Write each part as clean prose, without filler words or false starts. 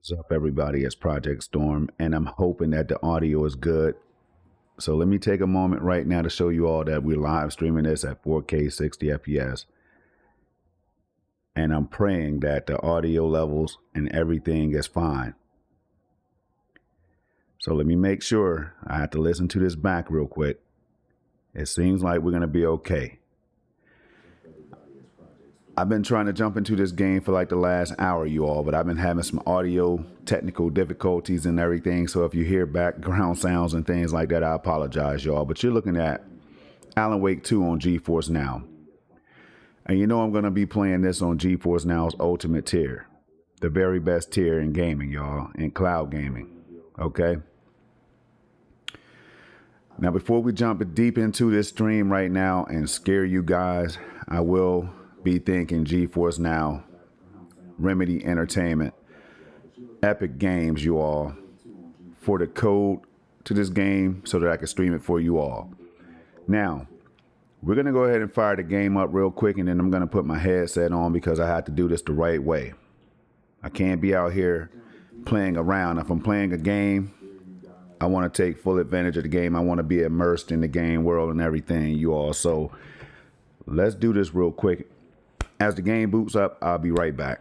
What's up, everybody? It's Project Storm, and I'm hoping that the audio is good. So let me take a moment right now to show you all that we're live streaming this at 4K 60 FPS. And I'm praying that the audio levels and everything is fine. So let me make sure. I have to listen to this back real quick. It seems like we're going to be okay. I've been trying to jump into this game for like the last hour, you all, but I've been having some audio technical difficulties and everything. So if you hear background sounds and things like that, I apologize, y'all. But you're looking at Alan Wake 2 on GeForce Now. And you know I'm going to be playing this on GeForce Now's Ultimate tier. The very best tier in gaming, y'all, in cloud gaming. Okay? Now, before we jump deep into this stream right now and scare you guys, I will be thanking GeForce Now, Remedy Entertainment, Epic Games, you all, for the code to this game so that I can stream it for you all. Now, we're going to go ahead and fire the game up real quick, and then I'm going to put my headset on because I have to do this the right way. I can't be out here playing around. If I'm playing a game, I want to take full advantage of the game. I want to be immersed in the game world and everything, you all. So let's do this real quick. As the game boots up, I'll be right back.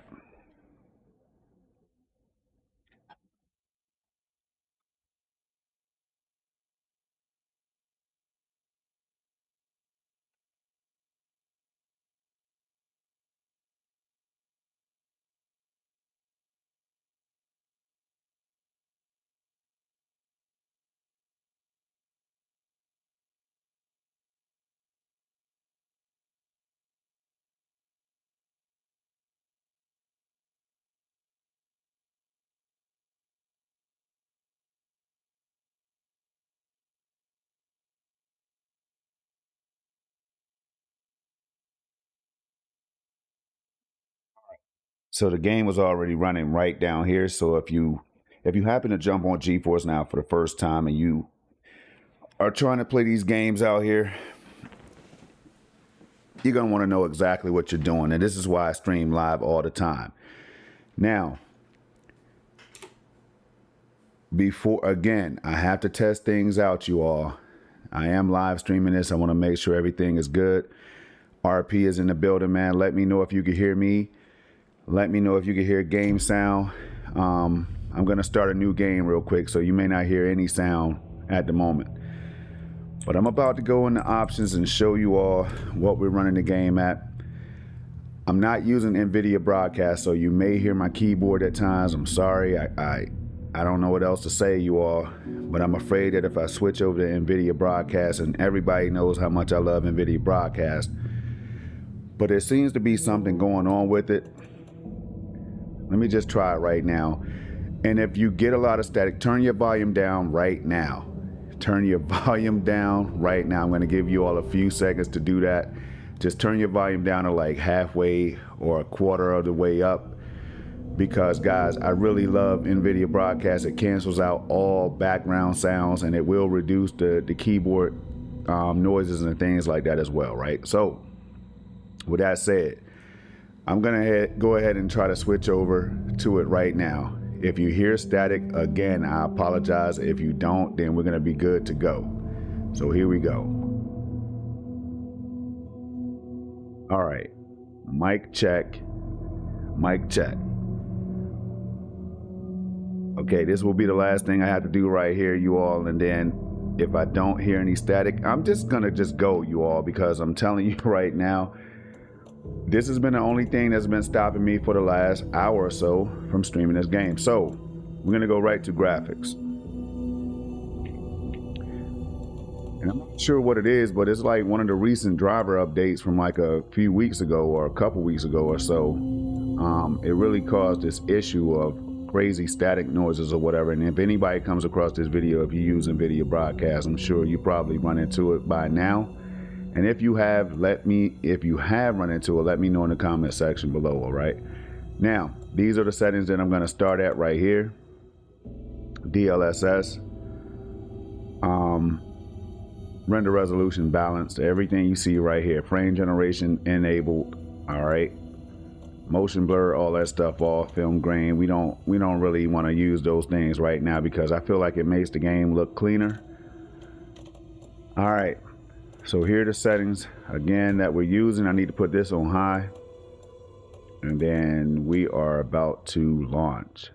So the game was already running right down here. So if you happen to jump on GeForce Now for the first time and you are trying to play these games out here, you're going to want to know exactly what you're doing. And this is why I stream live all the time. Now, again, I have to test things out, you all. I am live streaming this. I want to make sure everything is good. RP is in the building, man. Let me know if you can hear me. Let me know if you can hear game sound. I'm going to start a new game real quick, so you may not hear any sound at the moment. But I'm about to go into options and show you all what we're running the game at. I'm not using NVIDIA Broadcast, so you may hear my keyboard at times. I'm sorry. I don't know what else to say, you all. But I'm afraid that if I switch over to NVIDIA Broadcast, and everybody knows how much I love NVIDIA Broadcast, but there seems to be something going on with it. Let me just try it right now. And if you get a lot of static, turn your volume down right now. Turn your volume down right now. I'm going to give you all a few seconds to do that. Just turn your volume down to like halfway or a quarter of the way up. Because, guys, I really love NVIDIA Broadcast. It cancels out all background sounds, and it will reduce the keyboard noises and things like that as well, right? So, with that said, I'm gonna go ahead and try to switch over to it right now. If you hear static, again, I apologize. If you don't, then we're gonna be good to go. So here we go. All right, mic check, mic check. Okay, this will be the last thing I have to do right here, you all, and then if I don't hear any static, I'm just gonna go, you all, because I'm telling you right now, this has been the only thing that's been stopping me for the last hour or so from streaming this game. So we're going to go right to graphics. And I'm not sure what it is, but it's like one of the recent driver updates from like a few weeks ago or a couple weeks ago or so. It really caused this issue of crazy static noises or whatever. And if anybody comes across this video, if you use NVIDIA Broadcast, I'm sure you probably run into it by now. And if you have run into it, let me know in the comment section below, all right? Now, these are the settings that I'm gonna start at right here. DLSS, render resolution balanced, everything you see right here. Frame generation enabled, all right? motion blur, all that stuff off, film grain. We don't really want to use those things right now because I feel like it makes the game look cleaner. All right, so here are the settings again that we're using. I need to put this on high, and then we are about to launch.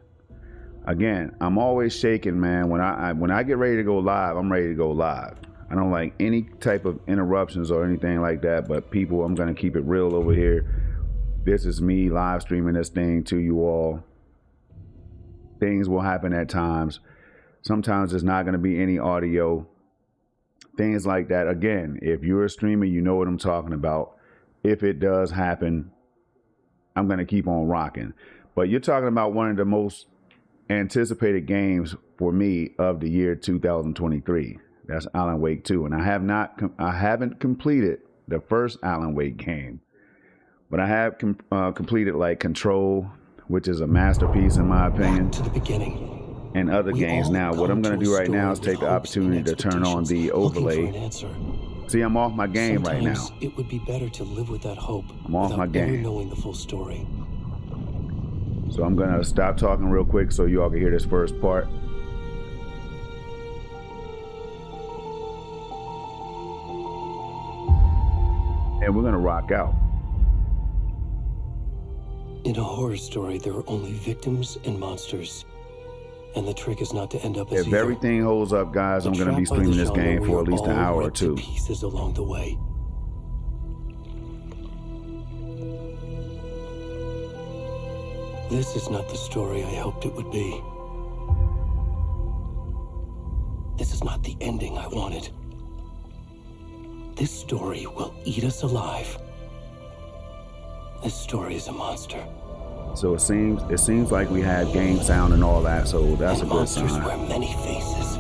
Again, I'm always shaking, man. When I get ready to go live, I'm ready to go live. I don't like any type of interruptions or anything like that, but people, I'm gonna keep it real over here. This is me live streaming this thing to you all. Things will happen at times. Sometimes there's not gonna be any audio. Things like that. Again, if you're a streamer, you know what I'm talking about. If it does happen, I'm gonna keep on rocking. But you're talking about one of the most anticipated games for me of the year 2023. That's Alan Wake 2, and I haven't completed the first Alan Wake game, but I have completed like Control, which is a masterpiece in my opinion. Back to the beginning. And other games. Now, what I'm going to do right now is take the opportunity to turn on the overlay. See, I'm off my game right now. It would be better to live with that hope. I'm off my game. Knowing the full story. So I'm going to stop talking real quick so you all can hear this first part. And we're gonna rock out. In a horror story, there are only victims and monsters. And the trick is not to end up as if everything holds up, guys, I'm gonna be streaming this game for at least an hour or two. Pieces along the way. This is not the story I hoped it would be. This is not the ending I wanted. This story will eat us alive. This story is a monster. So it seems like we had game sound and all that, so that's and a good sign. Monsters wear many faces.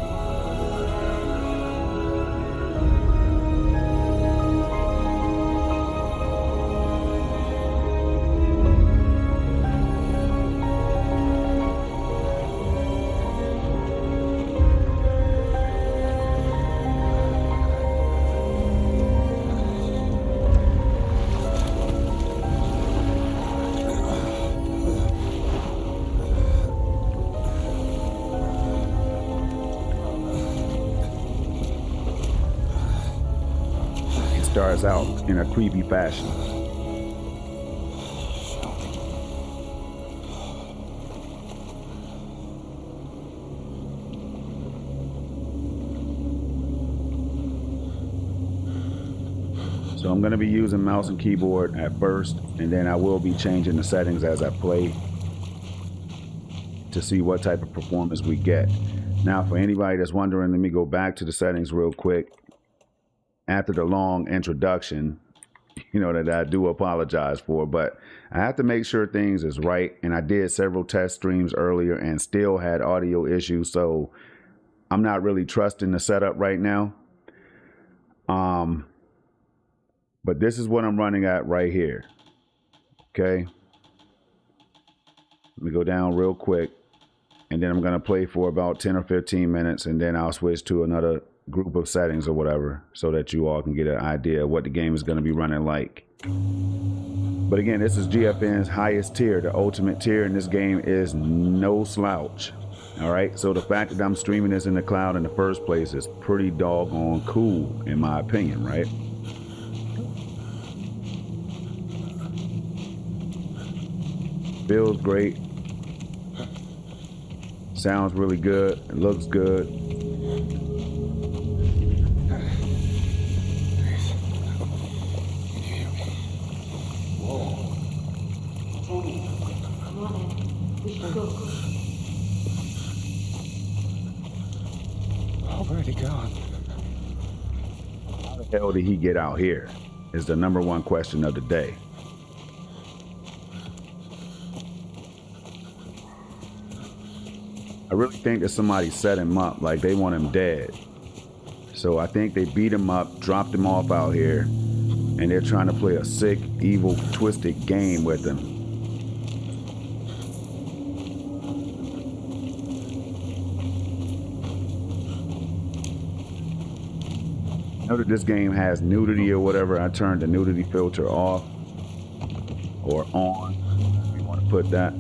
Starts out in a creepy fashion. So I'm going to be using mouse and keyboard at first, and then I will be changing the settings as I play to see what type of performance we get. Now, for anybody that's wondering, let me go back to the settings real quick. After the long introduction, that I do apologize for, but I have to make sure things is right. And I did several test streams earlier and still had audio issues. So I'm not really trusting the setup right now. But this is what I'm running at right here. Okay. Let me go down real quick, and then I'm going to play for about 10 or 15 minutes, and then I'll switch to another group of settings or whatever so that you all can get an idea of what the game is going to be running like. But again, this is GFN's highest tier, the ultimate tier, and this game is no slouch. All right, so the fact that I'm streaming this in the cloud in the first place is pretty doggone cool in my opinion, right? Feels great, sounds really good, it looks good. Where'd he gone? How the hell did he get out here? Is the number one question of the day. I really think that somebody set him up, like they want him dead. So I think they beat him up, dropped him off out here, and they're trying to play a sick, evil, twisted game with him. I know that this game has nudity or whatever. I turned the nudity filter off or on. put that.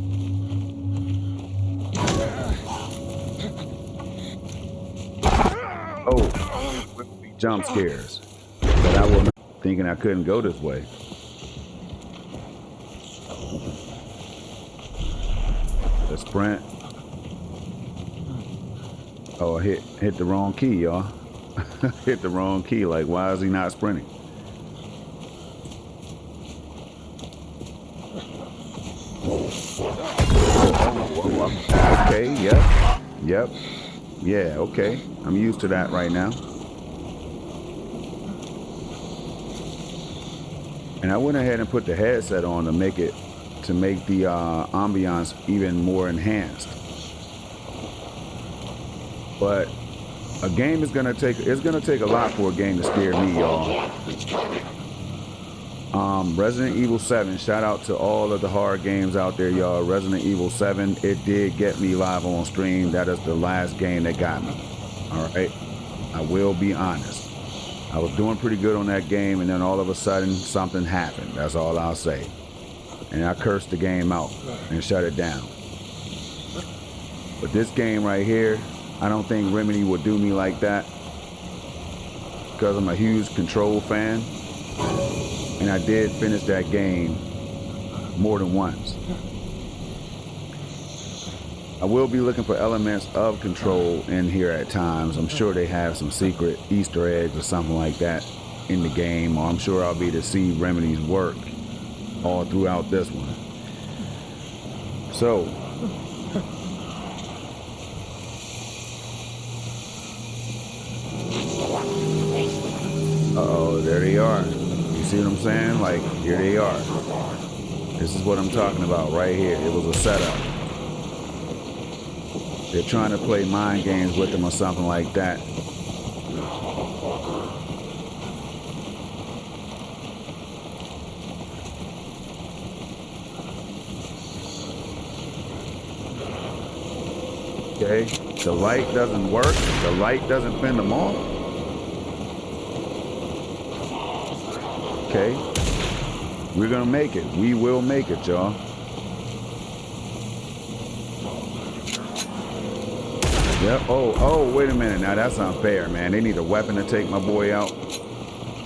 Oh, jump scares. But I was thinking I couldn't go this way. The sprint. Oh, I hit the wrong key, y'all. Hit the wrong key. Like, why is he not sprinting? Okay, yep. Yeah, okay. I'm used to that right now. And I went ahead and put the headset on to make the ambiance even more enhanced. But a game is gonna take a lot for a game to scare me, y'all. Resident Evil 7, shout out to all of the horror games out there, y'all. Resident Evil 7, it did get me live on stream. That is the last game that got me. All right, I will be honest. I was doing pretty good on that game, and then all of a sudden something happened. That's all I'll say. And I cursed the game out and shut it down. But this game right here, I don't think Remedy would do me like that, because I'm a huge Control fan, and I did finish that game more than once. I will be looking for elements of Control in here at times. I'm sure they have some secret Easter eggs or something like that in the game, or I'm sure I'll be able to see Remedy's work all throughout this one. So, uh-oh, there they are. You see what I'm saying? Like, here they are. This is what I'm talking about right here. It was a setup. They're trying to play mind games with them or something like that. Okay, the light doesn't work. The light doesn't fend them off. Okay, we're gonna make it. We will make it, y'all. Yep. Oh, wait a minute. Now that's unfair, man. They need a weapon to take my boy out.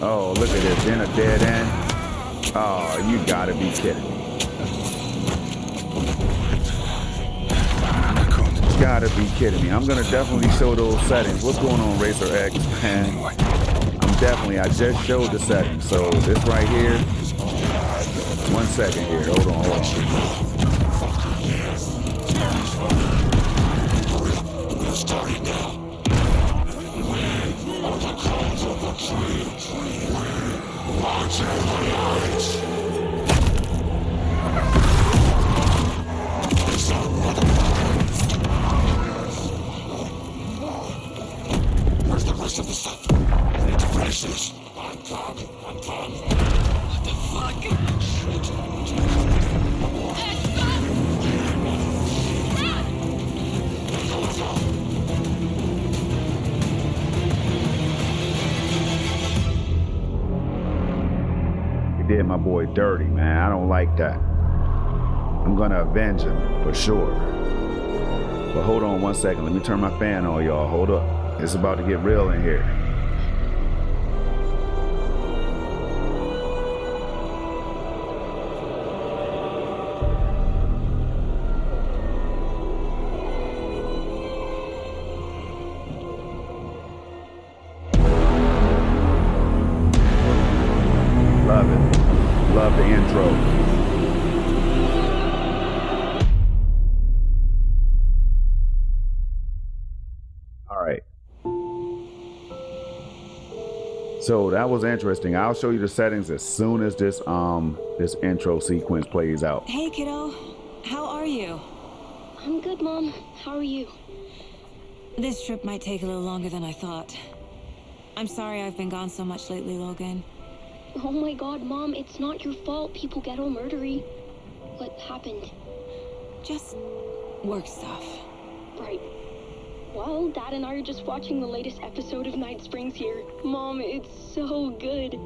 Oh, look at this. In a dead end. Oh, you gotta be kidding me. Gotta be kidding me. I'm gonna definitely show those settings. What's going on, Racer X, man? I just showed the settings. So this right here. 1 second here. Hold on. Starting now. Where's the rest of the stuff? I need to finish this. I'm done. What the fuck? Shit. Did my boy dirty, man. I don't like that. I'm gonna avenge him for sure. But hold on 1 second. Let me turn my fan on, y'all. Hold up. It's about to get real in here. Love it. Love the intro. All right. So that was interesting. I'll show you the settings as soon as this intro sequence plays out. Hey kiddo, how are you? I'm good, Mom. How are you? This trip might take a little longer than I thought. I'm sorry I've been gone so much lately, Logan. Oh my God, Mom, it's not your fault. People get all murdery. What happened? Just work stuff. Right. Well, Dad and I are just watching the latest episode of Night Springs here. Mom, it's so good.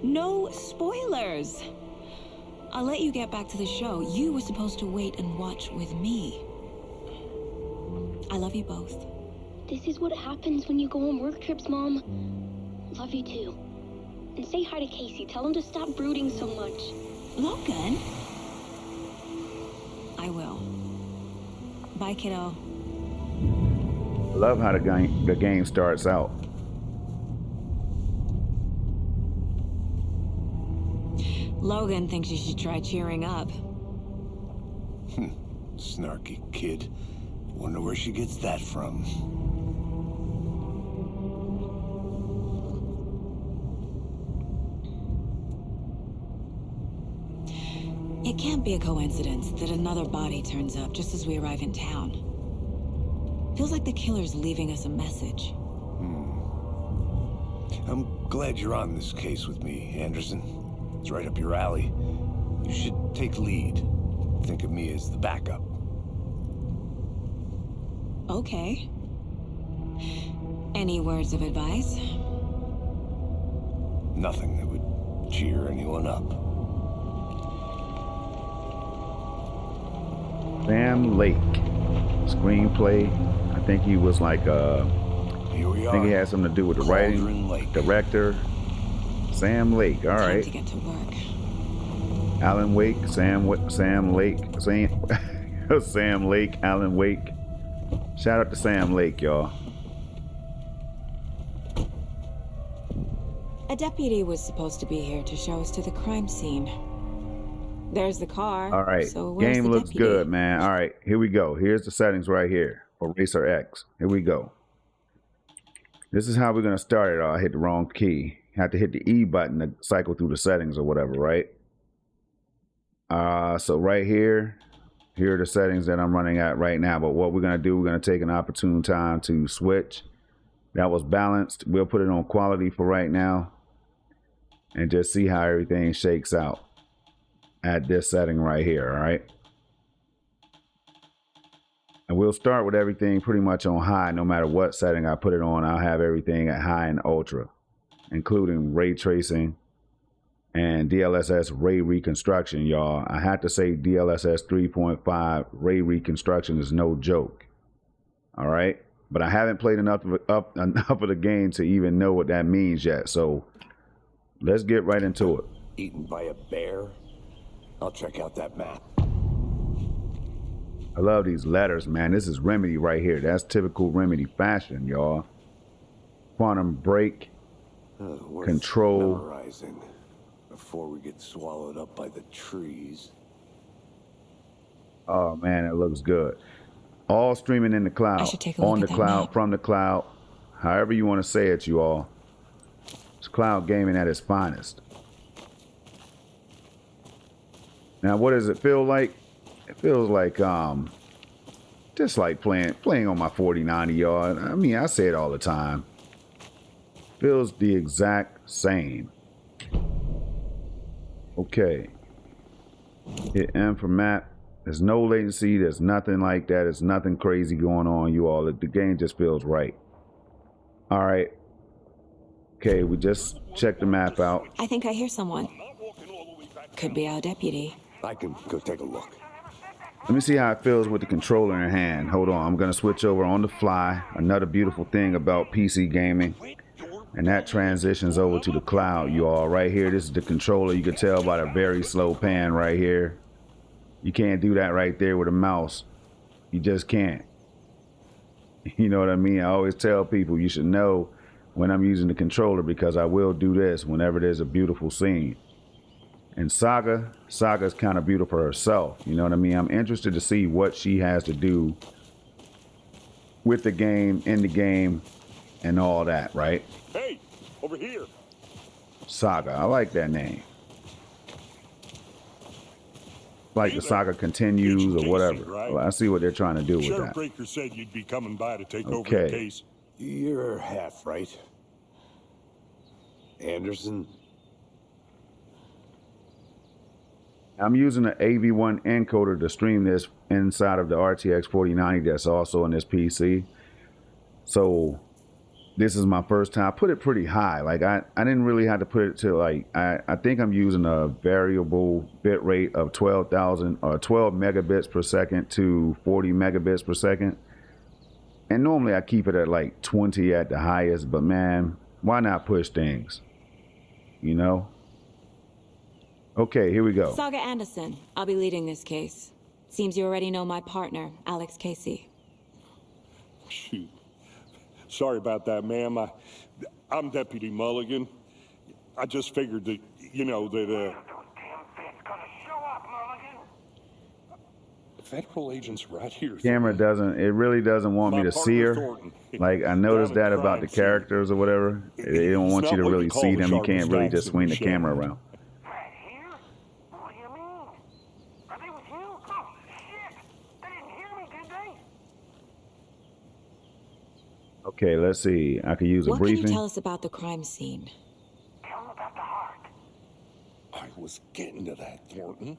No spoilers. I'll let you get back to the show. You were supposed to wait and watch with me. I love you both. This is what happens when you go on work trips, Mom. Love you too. And say hi to Casey. Tell him to stop brooding so much. Logan? I will. Bye, kiddo. I love how the game starts out. Logan thinks you should try cheering up. Snarky kid. Wonder where she gets that from. It can't be a coincidence that another body turns up just as we arrive in town. Feels like the killer's leaving us a message. I'm glad you're on this case with me, Anderson. It's right up your alley. You should take lead. Think of me as the backup. Okay. Any words of advice? Nothing that would cheer anyone up. Sam Lake. Screenplay. I think he was like Here we I are. think he had something to do with the writing. Cauldron Lake. Director. Sam Lake. All Time right. to get to work. Alan Wake, Sam Lake, Sam Lake, Alan Wake. Shout out to Sam Lake, y'all. A deputy was supposed to be here to show us to the crime scene. There's the car. All right, So where's game the looks deputy? good, man. All right, here we go. Here's the settings right here for Racer X. Here we go. This is how we're gonna start it. I hit the wrong key. Have to hit the E button to cycle through the settings or whatever, right? So right here are the settings that I'm running at right now. But what we're gonna do, we're gonna take an opportune time to switch. That was balanced. We'll put it on quality for right now and just see how everything shakes out at this setting right here. All right. And we'll start with everything pretty much on high. No matter what setting I put it on, I'll have everything at high and ultra, including ray tracing and DLSS ray reconstruction, y'all. I had to say DLSS 3.5 ray reconstruction is no joke. All right. But I haven't played enough of the game to even know what that means yet. So let's get right into it. Eaten by a bear? I'll check out that map. I love these letters, man. This is Remedy right here. That's typical Remedy fashion, y'all. Quantum break, Worth control. memorizing before we get swallowed up by the trees. Oh man, it looks good. All streaming in the cloud, I should take a look on the at that cloud, map. from the cloud, however you want to say it, you all. It's cloud gaming at its finest. Now, what does it feel like? It feels like just like playing on my 4090, y'all. I mean, I say it all the time. Feels the exact same. Okay. Hit M for map. There's no latency. There's nothing like that. There's nothing crazy going on, you all. The game just feels right. All right. Okay, we just checked the map out. I think I hear someone. Could be our deputy. I can go take a look. Let me see how it feels with the controller in hand. Hold on, I'm gonna switch over on the fly. Another beautiful thing about PC gaming. And that transitions over to the cloud, you all. Right here, this is the controller. You can tell by the very slow pan right here. You can't do that right there with a mouse. You just can't. You know what I mean? I always tell people you should know when I'm using the controller because I will do this whenever there's a beautiful scene. And Saga's kind of beautiful herself. You know what I mean? I'm interested to see what she has to do with the game, in the game, and all that, right? Hey, over here. Saga, I like that name. Like the saga continues or whatever. Well, I see what they're trying to do with Sheriff that. Breaker said you'd be coming by to take over Okay. the case. You're half right. Anderson? I'm using an AV1 encoder to stream this inside of the RTX 4090 that's also in this PC. So this is my first time. I put it pretty high. Like I didn't really have to put it to like, I think I'm using a variable bit rate of 12,000 or 12 megabits per second to 40 megabits per second. And normally I keep it at like 20 at the highest, but man, why not push things? You know? Okay, here we go. Saga Anderson, I'll be leading this case. Seems you already know my partner, Alex Casey. Shoot. Sorry about that, ma'am. I'm Deputy Mulligan. I just figured that, you know, that, federal agents right here. Camera doesn't, it really doesn't want me to see her. Like I noticed that about the characters or whatever. They don't want you to really see them. You can't really just swing the camera around. Right here? What do you mean? Are they with you? Oh, shit! They didn't hear me, did they? Okay, let's see. I could use a What briefing. can you tell us about the crime scene? Tell them about the heart. I was getting to that, Thornton.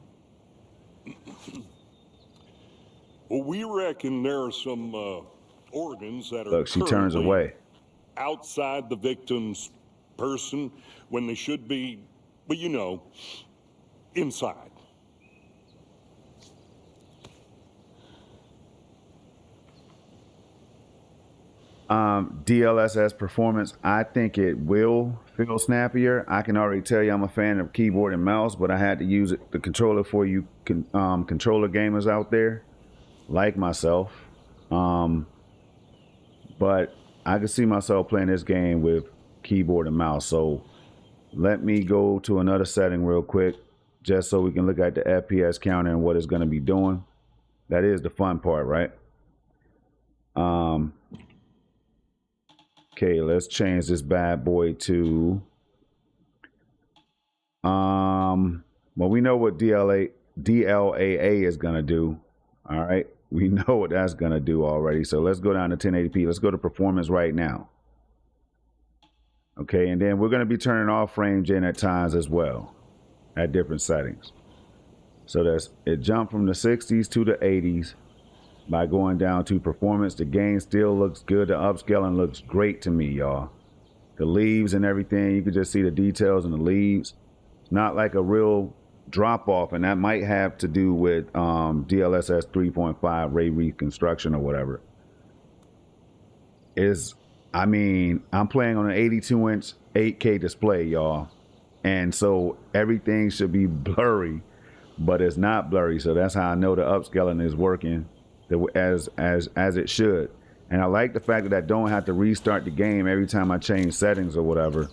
Well, we reckon there are some organs that are Look, she turns currently away. outside the victim's person when they should be, well, you know, inside. DLSS performance, I think it will feel snappier. I can already tell you I'm a fan of keyboard and mouse, but I had to use the controller for you controller gamers out there like myself. But I can see myself playing this game with keyboard and mouse. So let me go to another setting real quick just so we can look at the FPS counter and what it's going to be doing. That is the fun part, right? Okay, let's change this bad boy to well, we know what DLAA is gonna do. All right, we know what that's gonna do already. So let's go down to 1080p. Let's go to performance right now. Okay, and then we're gonna be turning off frame gen at times as well at different settings. So that's it jumped from the 60s to the 80s. By going down to performance, the game still looks good. The upscaling looks great to me, y'all. The leaves and everything, you can just see the details in the leaves. It's not like a real drop off, and that might have to do with DLSS 3.5 ray reconstruction or whatever. I mean, I'm playing on an 82-inch 8K display, y'all. And so everything should be blurry, but it's not blurry. So that's how I know the upscaling is working as it should. And I like the fact that I don't have to restart the game every time I change settings or whatever.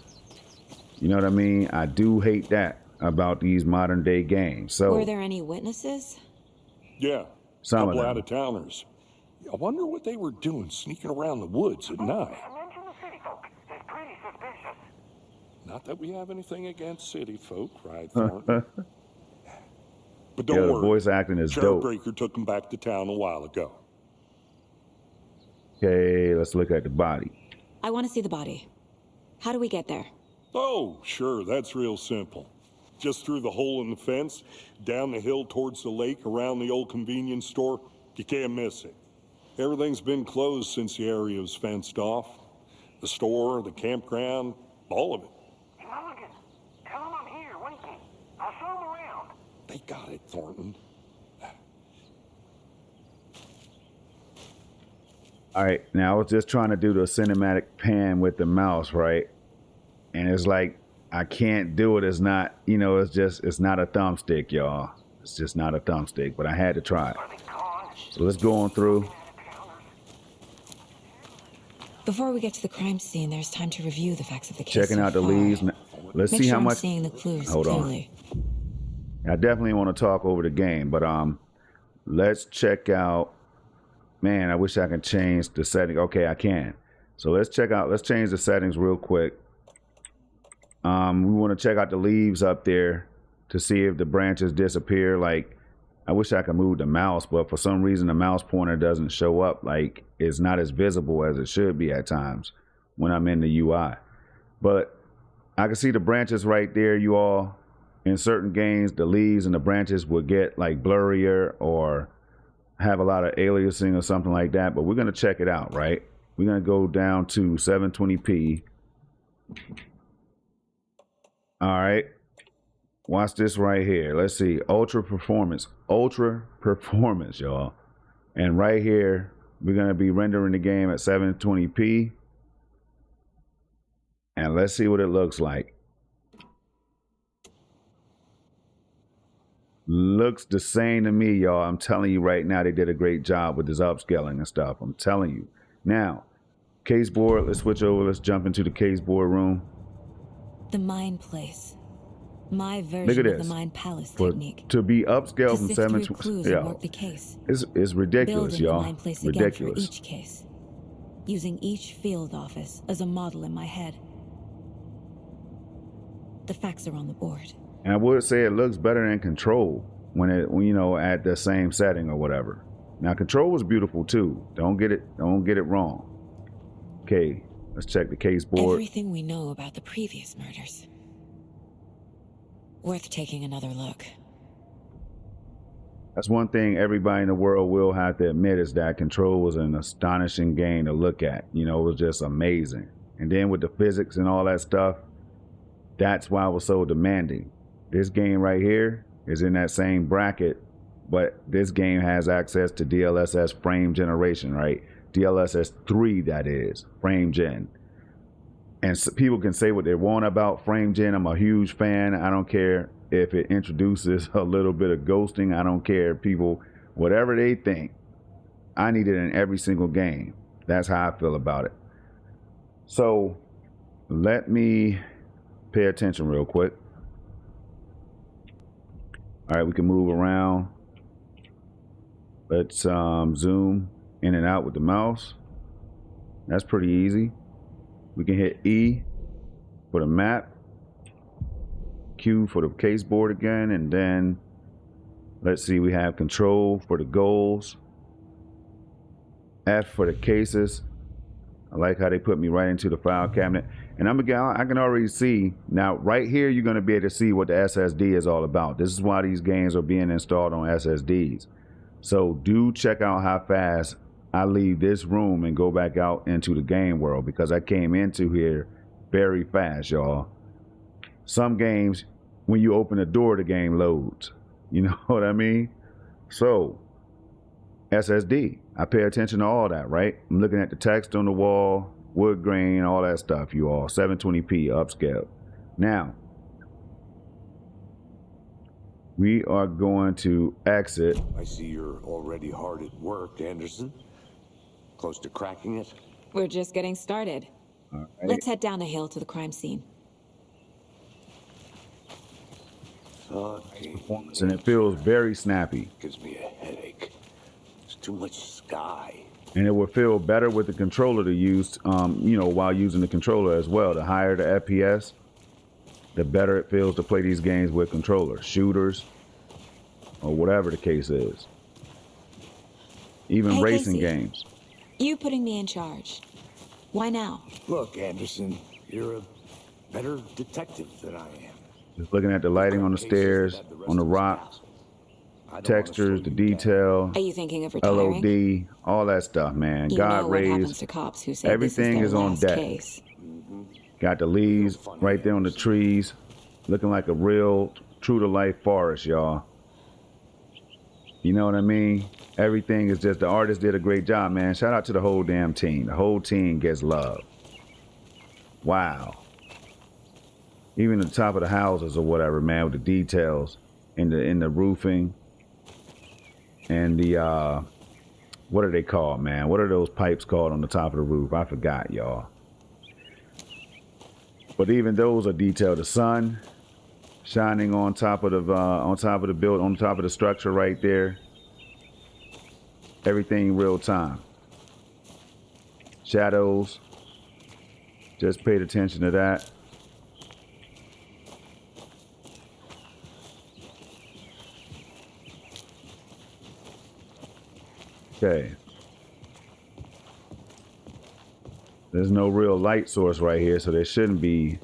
You know what I mean? I do hate that about these modern day games. So Were there any witnesses? Yeah, Some of couple them. out-of-towners. I wonder what they were doing sneaking around the woods at night. Mention the city folk. It's pretty suspicious. Not that we have anything against city folk, right, Thornton? But don't yeah, the worry. voice acting is Sheriff dope. Breaker took them back to town a while ago. Okay, let's look at the body. I want to see the body. How do we get there? Oh, sure, that's real simple. Just through the hole in the fence, down the hill towards the lake, around the old convenience store. You can't miss it. Everything's been closed since the area was fenced off. The store, the campground, all of it. Hey, Mulligan, tell them I'm here waiting. I'll show them around. They got it, Thornton. All right, now I was just trying to do the cinematic pan with the mouse, right? And it's like, I can't do it. It's not, you know, it's not a thumbstick, y'all. It's just not a thumbstick, but I had to try it. Are they gone? So let's go on through. Before we get to the crime scene, there's time to review the facts of the case. Checking so out the far. leaves. Let's Make see sure how I'm much. seeing the clues Hold on. clearly. I definitely want to talk over the game, but let's check out. Man, I wish I could change the setting. Okay, I can. So let's change the settings real quick. We want to check out the leaves up there to see if the branches disappear. Like, I wish I could move the mouse, but for some reason the mouse pointer doesn't show up. Like, it's not as visible as it should be at times when I'm in the UI. But I can see the branches right there, you all. In certain games, the leaves and the branches will get like blurrier or have a lot of aliasing or something like that, but we're going to check it out, right? We're gonna go down to 720p. All right. Watch this right here. Let's see. Ultra performance, y'all. And right here, we're gonna be rendering the game at 720p. And let's see what it looks like. Looks the same to me, y'all. I'm telling you right now, they did a great job with this upscaling and stuff. I'm telling you. Now, case board, let's switch over. Let's jump into the case board room. The Mind Place. My Look at version of this. the Mind Palace For, technique. to be upscaled To from sift through 720, clues and work the case. it's ridiculous, Building the y'all. Mind Place again for Ridiculous. each case. Using each field office as a model in my head. The facts are on the board. And I would say it looks better than Control when you know, at the same setting or whatever. Now Control was beautiful too. Don't get it wrong. Okay, let's check the case board. Everything we know about the previous murders. Worth taking another look. That's one thing everybody in the world will have to admit, is that Control was an astonishing game to look at. You know, it was just amazing. And then with the physics and all that stuff, that's why it was so demanding. This game right here is in that same bracket, but this game has access to DLSS frame generation, right? DLSS 3, that is, frame gen. And so people can say what they want about frame gen. I'm a huge fan. I don't care if it introduces a little bit of ghosting. I don't care. People, whatever they think, I need it in every single game. That's how I feel about it. So let me pay attention real quick. All right, we can move around. Let's zoom in and out with the mouse. That's pretty easy. We can hit E for the map, Q for the case board again, and then let's see, we have Control for the goals, F for the cases. I like how they put me right into the file cabinet. And I can already see now right here, you're going to be able to see what the SSD is all about. This is why these games are being installed on SSDs. So do check out how fast I leave this room and go back out into the game world, because I came into here very fast, y'all. Some games, when you open the door, the game loads. You know what I mean? So SSD, I pay attention to all that, right? I'm looking at the text on the wall, wood grain, all that stuff, you all. 720p upscale. Now, we are going to exit. I see you're already hard at work, Anderson. Close to cracking it? We're just getting started. All right. Let's head down the hill to the crime scene. Okay. And it feels very snappy. Gives me a headache. There's too much sky. And it will feel better with the controller to use, you know, while using the controller as well. The higher the FPS, the better it feels to play these games with controllers, shooters, or whatever the case is. Even Hey, racing Casey. games. You putting me in charge. Why now? Look, Anderson, you're a better detective than I am. Just looking at the lighting on the stairs, on the rock, textures, the detail, Are you thinking of retiring? LOD, all that stuff, man. You God know what happens rays, to cops who say everything this is their on last deck. case. Got the leaves right there on the trees, looking like a real true-to-life forest, y'all. You know what I mean? Everything is just, the artist did a great job, man. Shout out to the whole damn team. The whole team gets love. Wow. Even the top of the houses or whatever, man, with the details in the roofing and the what are they called, man? What are those pipes called on the top of the roof? I forgot, y'all. But even those are detailed. The sun shining on top of the building, on top of the structure right there. Everything real time. Shadows. Just paid attention to that. Okay. There's no real light source right here, so there shouldn't be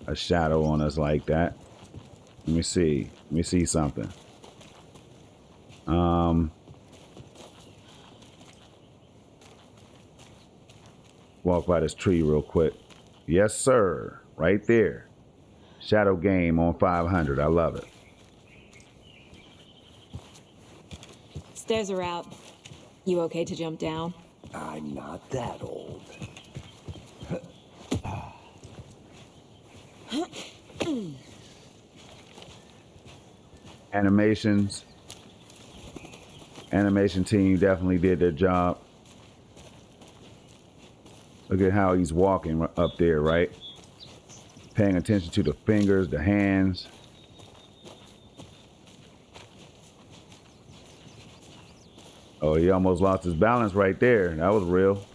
a shadow on us like that. Let me see. Let me see something. walk by this tree real quick. Yes, sir. Right there. Shadow game on 500. I love it. Stairs are out. You okay to jump down? I'm not that old. Animations. Animation team definitely did their job. Look at how he's walking up there, right? Paying attention to the fingers, the hands. Oh, he almost lost his balance right there. That was real.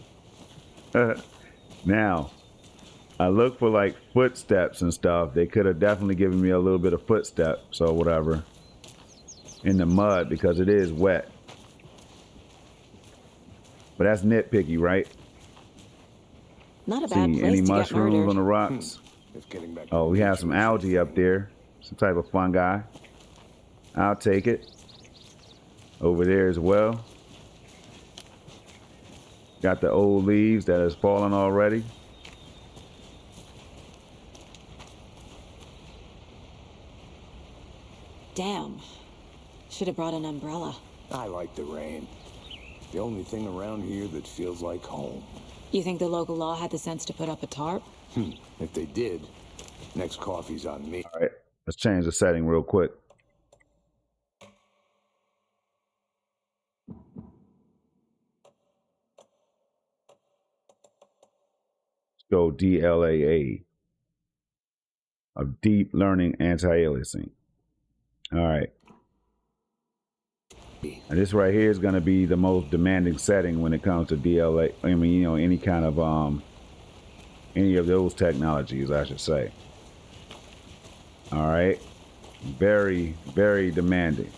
Now, I look for like footsteps and stuff. They could have definitely given me a little bit of footsteps or whatever in the mud because it is wet. But that's nitpicky, right? Not a bad See place any to get mushrooms murdered. on the rocks? If getting back to Oh, we the have some picture is algae up there. Some type of fungi. I'll take it. Over there as well. Got the old leaves that has fallen already. Damn. Should have brought an umbrella. I like the rain. The only thing around here that feels like home. You think the local law had the sense to put up a tarp? If they did, next coffee's on me. All right, let's change the setting real quick. Let's go DLAA, of Deep Learning Anti-Aliasing. All right. And this right here is going to be the most demanding setting when it comes to DLA. I mean, you know, any kind of any of those technologies, I should say. All right, very, very demanding.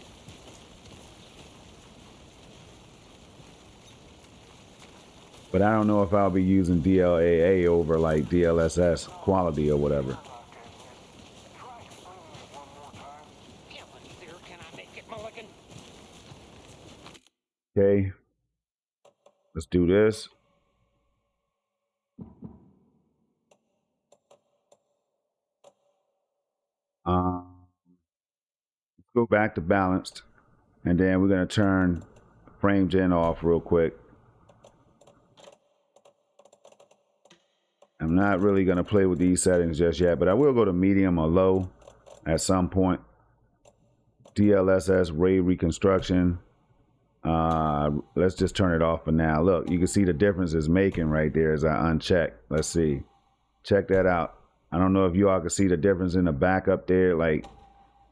But I don't know if I'll be using DLAA over like DLSS quality or whatever. Okay, let's do this. Let's go back to balanced, and then we're gonna turn frame gen off real quick. I'm not really gonna play with these settings just yet, but I will go to medium or low at some point. DLSS ray reconstruction. Let's just turn it off for now. Look, you can see the difference it's making right there as I uncheck. Let's see. Check that out. I don't know if you all can see the difference in the back up there, like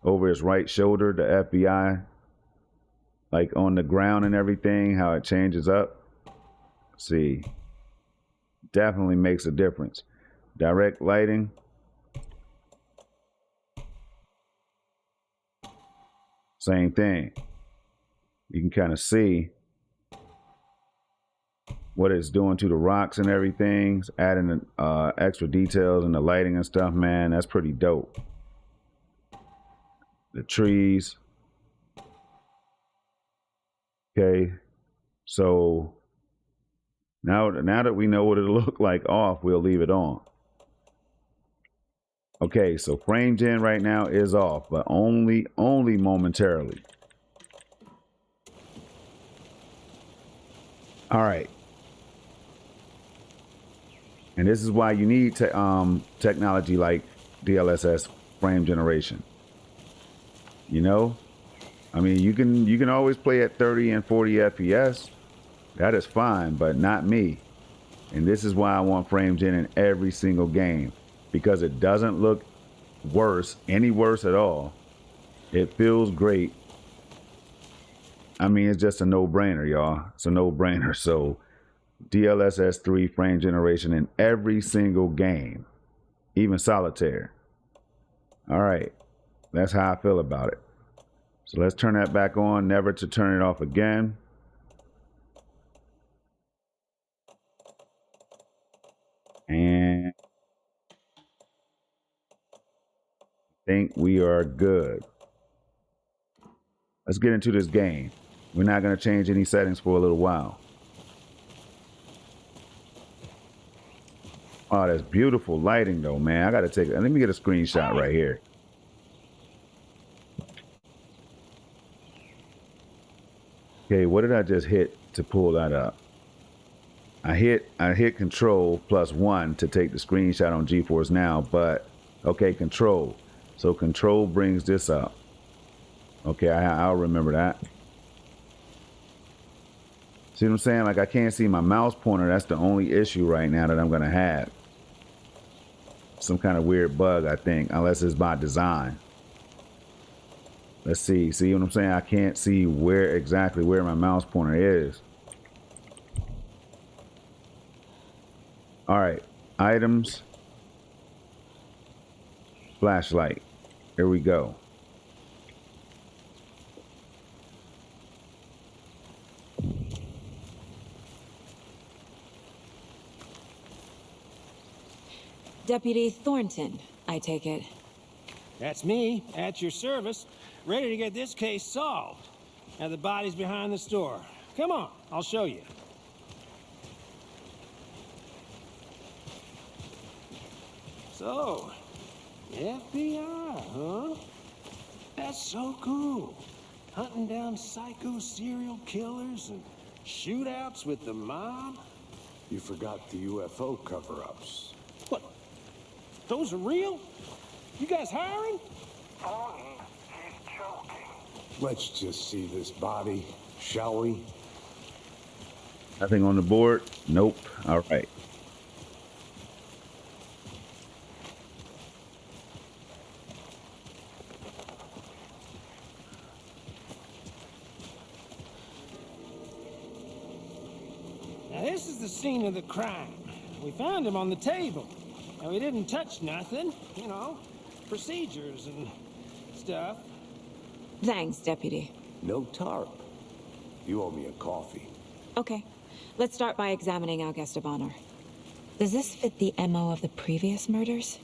over his right shoulder, the FBI, like on the ground and everything, how it changes up. See, definitely makes a difference. Direct lighting. Same thing. You can kind of see what it's doing to the rocks and everything. It's adding extra details in the lighting and stuff, man. That's pretty dope. The trees. Okay. So now that we know what it'll look like off, we'll leave it on. Okay, so frame gen right now is off, but only momentarily. All right. And this is why you need technology like DLSS frame generation. You know, I mean, you can always play at 30 and 40 FPS. That is fine, but not me. And this is why I want frame gen in every single game, because it doesn't look any worse at all. It feels great. I mean, it's just a no-brainer, y'all. It's a no-brainer. So DLSS 3 frame generation in every single game, even solitaire. All right, that's how I feel about it. So let's turn that back on, never to turn it off again. And I think we are good. Let's get into this game. We're not going to change any settings for a little while. Oh, that's beautiful lighting though, man. I gotta take it. Let me get a screenshot right here. Okay, what did I just hit to pull that up? I hit control +1 to take the screenshot on GeForce Now, but okay, control. So control brings this up. Okay, I'll remember that. See what I'm saying? Like I can't see my mouse pointer. That's the only issue right now that I'm gonna have. Some kind of weird bug, I think, unless it's by design. Let's see. See what I'm saying? I can't see exactly where my mouse pointer is. All right, items, flashlight. Here we go. Deputy Thornton, I take it. That's me, at your service, ready to get this case solved. Now the body's behind the store. Come on, I'll show you. So, FBI, huh? That's so cool. Hunting down psycho serial killers and shootouts with the mob. You forgot the UFO cover-ups. What? Those are real? You guys hiring? Tony, he's joking. Let's just see this body, shall we? Nothing on the board? Nope. All right. Now this is the scene of the crime. We found him on the table. And we didn't touch nothing, you know, procedures and stuff. Thanks, Deputy. No tarp. You owe me a coffee. Okay, let's start by examining our guest of honor. Does this fit the MO of the previous murders?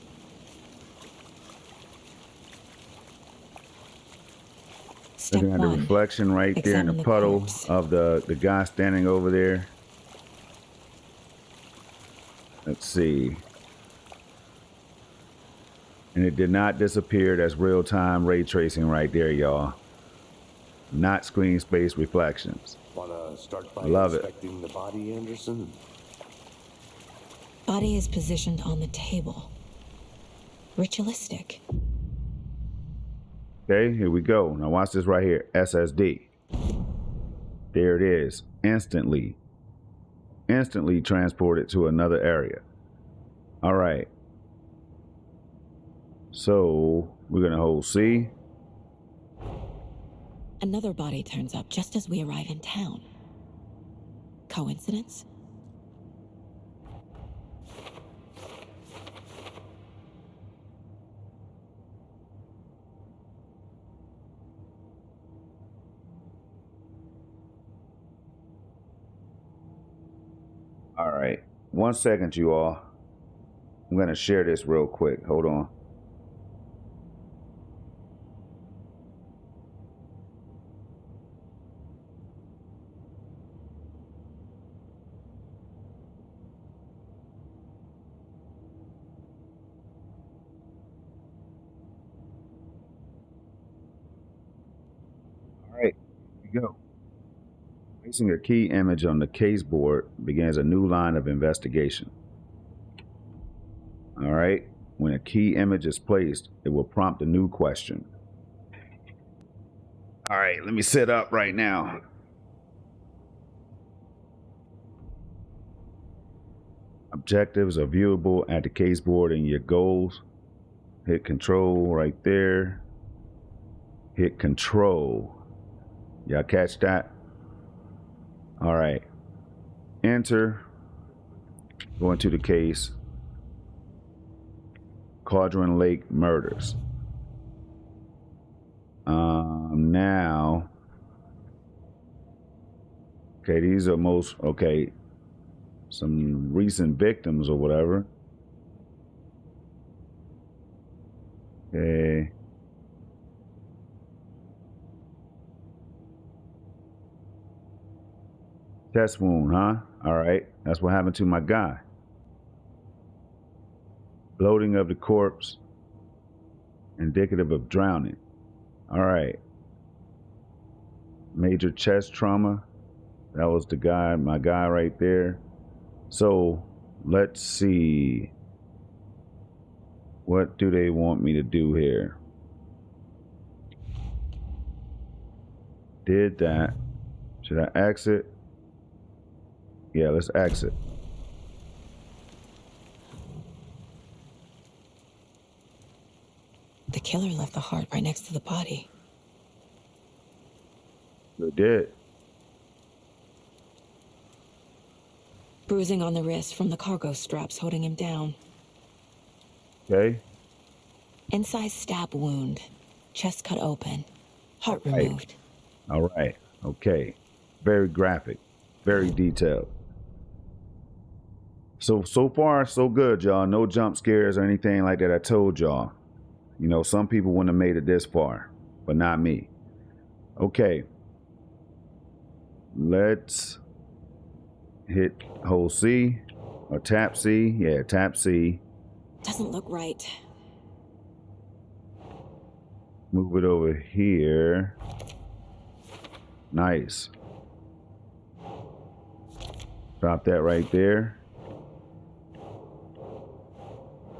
Step Looking at the 1. reflection right there in Examine the the puddle corpse. of the guy standing over there. Let's see. And it did not disappear. That's real-time ray tracing right there, y'all. Not screen space reflections. Wanna start by Love it. inspecting the body, Anderson? Body is positioned on the table. Ritualistic. Okay, here we go. Now watch this right here. SSD. There it is. Instantly transported to another area. All right. So we're going to hold C. Another body turns up just as we arrive in town. Coincidence? All right. 1 second, you all. I'm going to share this real quick. Hold on. All right. Here we go. Placing a key image on the case board begins a new line of investigation. All right. When a key image is placed, it will prompt a new question. All right. Let me sit up right now. Objectives are viewable at the case board in your goals. Hit control right there. Hit control. Y'all catch that? All right. Enter. Go into the case. Cauldron Lake murders. Now. Okay, these are some recent victims or whatever. Okay. Test wound, huh? All right. That's what happened to my guy. Bloating of the corpse, indicative of drowning. All right. Major chest trauma. That was the guy, my guy right there. So let's see. What do they want me to do here? Did that. Should I exit? Yeah, let's exit. The killer left the heart right next to the body. They did. Bruising on the wrist from the cargo straps holding him down. Okay. Incised stab wound. Chest cut open. Heart Right. removed. All right. Okay. Very graphic. Very detailed. So far, so good, y'all. No jump scares or anything like that. I told y'all. You know, some people wouldn't have made it this far, but not me. Okay. Let's hit hold C or tap C. Yeah, tap C. Doesn't look right. Move it over here. Nice. Drop that right there.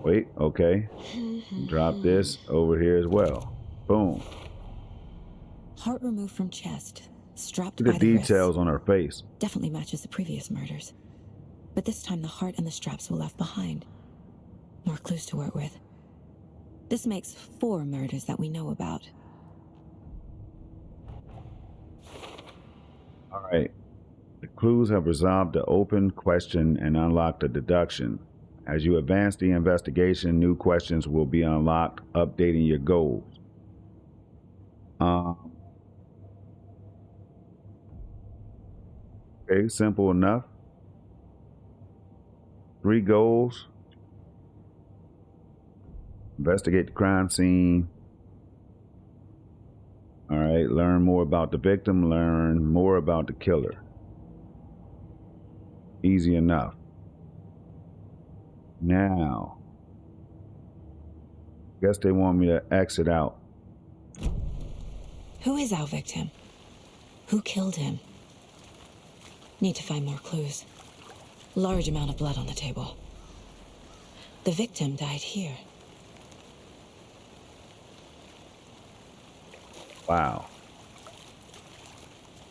Wait, okay. Drop this over here as well. Boom. Heart removed from chest. Strapped Look by at the the wrists. details on her face. Definitely matches the previous murders. But this time the heart and the straps were left behind. More clues to work with. This makes 4 murders that we know about. All right. The clues have resolved the open question and unlocked the deduction. As you advance the investigation, new questions will be unlocked, updating your goals. Okay, simple enough. 3 goals. Investigate the crime scene. All right, learn more about the victim, learn more about the killer. Easy enough. Now, guess they want me to exit out. Who is our victim? Who killed him? Need to find more clues. Large amount of blood on the table. The victim died here. Wow.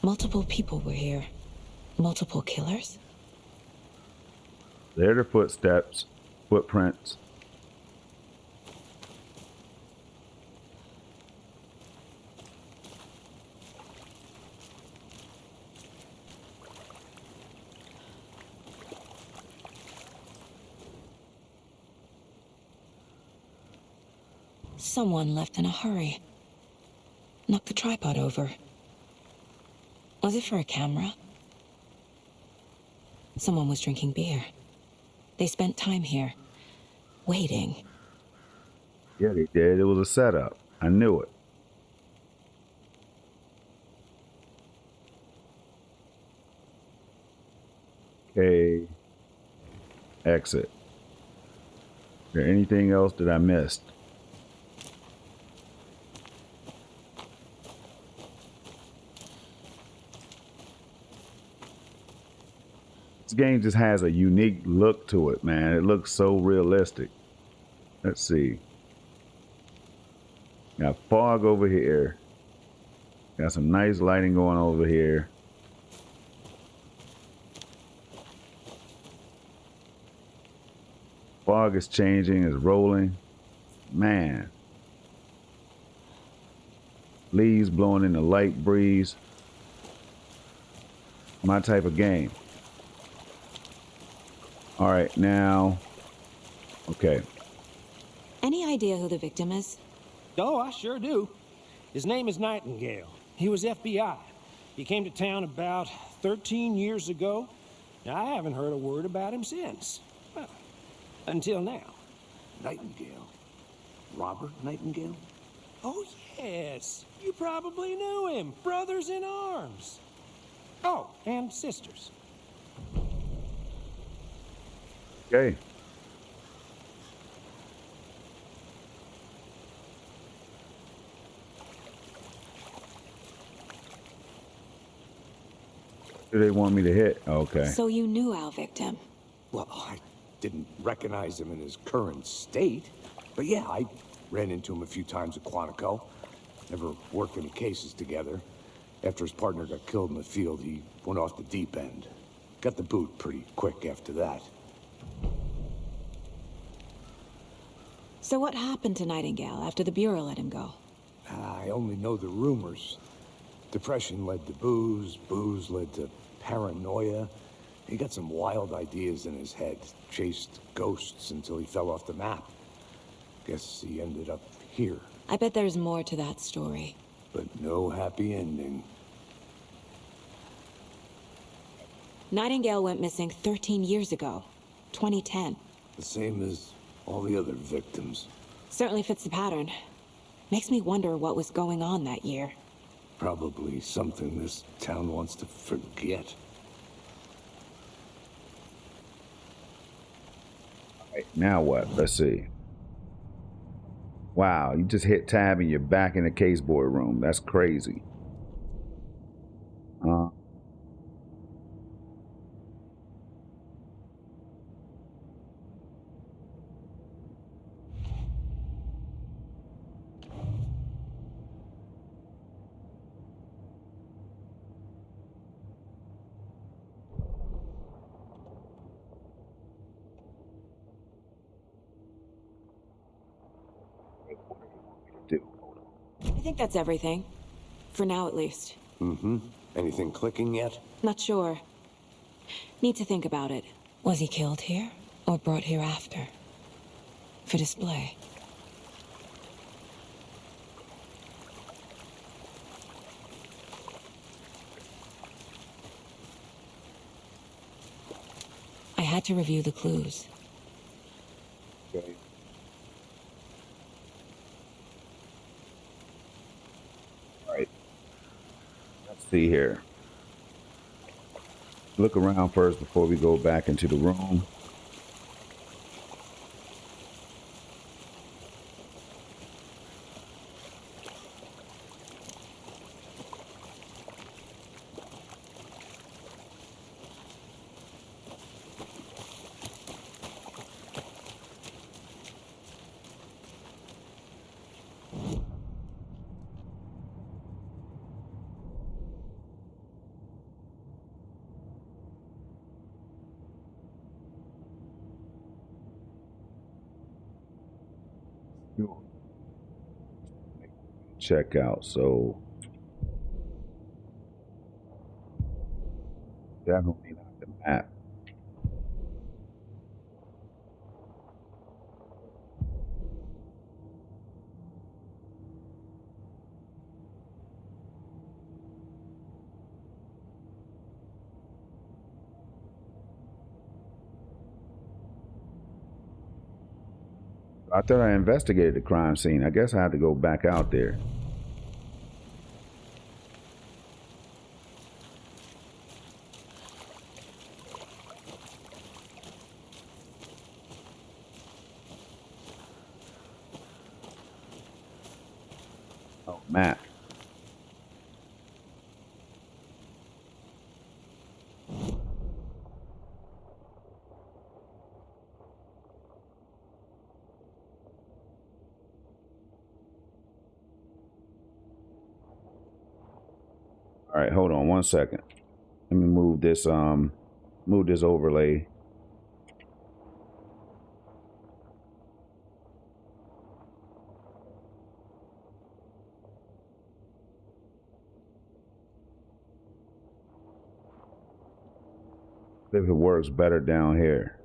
Multiple people were here. Multiple killers? There are the footsteps, footprints. Someone left in a hurry. Knocked the tripod over. Was it for a camera? Someone was drinking beer. They spent time here, waiting. Yeah, they did. It was a setup. I knew it. Okay. Exit. Is there anything else that I missed? This game just has a unique look to it, man. It looks so realistic. Let's see. Got fog over here. Got some nice lighting going over here. Fog is changing, is rolling. Man. Leaves blowing in the light breeze. My type of game. All right, now. Okay. Any idea who the victim is? Oh, I sure do. His name is Nightingale. He was FBI. He came to town about 13 years ago. Now, I haven't heard a word about him since. Well, until now. Nightingale? Robert Nightingale? Oh, yes. You probably knew him. Brothers in arms. Oh, and sisters. Okay. do they want me to hit? Okay. So you knew our victim. Well, I didn't recognize him in his current state. But yeah, I ran into him a few times at Quantico. Never worked any cases together. After his partner got killed in the field, he went off the deep end. Got the boot pretty quick after that. So what happened to Nightingale after the Bureau let him go? I only know the rumors. Depression led to booze, booze led to paranoia. He got some wild ideas in his head, chased ghosts until he fell off the map. Guess he ended up here. I bet there's more to that story. But no happy ending. Nightingale went missing 13 years ago, 2010. The same as all the other victims. Certainly fits the pattern. Makes me wonder what was going on that year. Probably something this town wants to forget. All right, now what? Let's see. Wow, you just hit tab and you're back in the case board room. That's crazy. I think that's everything. For now, at least. Mm-hmm. Anything clicking yet? Not sure. Need to think about it. Was he killed here, or brought here after? For display. I had to review the clues. Okay. All right. Let's see here. Look around first before we go back into the room. Check out. So definitely not the map. I thought I investigated the crime scene. I guess I have to go back out there. Oh, map. All right, hold on one second. Let me move this overlay. See if it works better down here.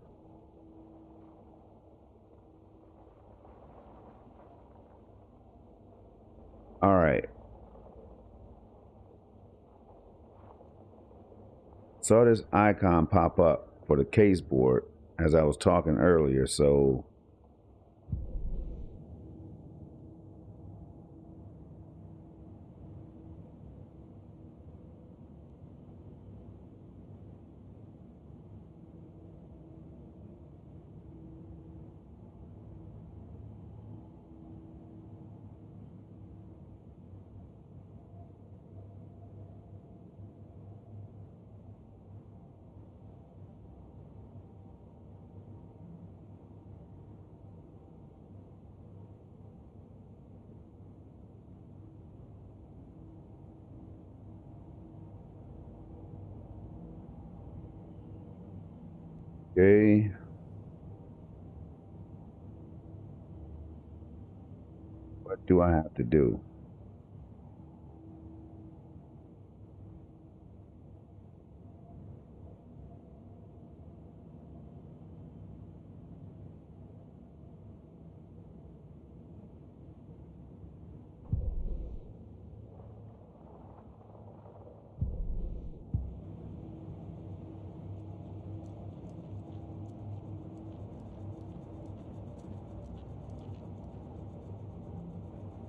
All right. Saw this icon pop up for the case board as I was talking earlier, so Okay. What do I have to do?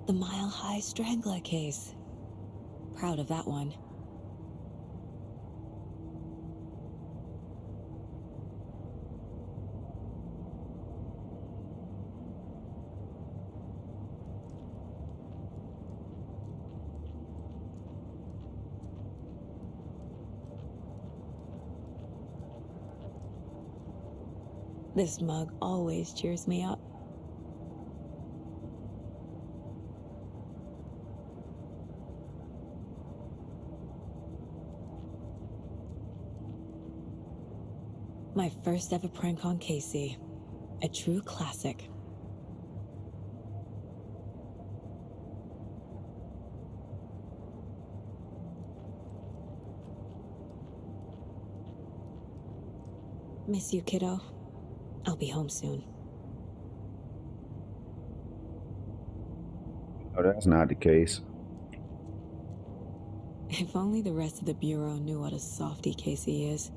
The Mile High Strangler case. Proud of that one. This mug always cheers me up. My first ever prank on Casey. A true classic. Miss you, kiddo. I'll be home soon. Oh, that's not the case. If only the rest of the Bureau knew what a softy Casey is.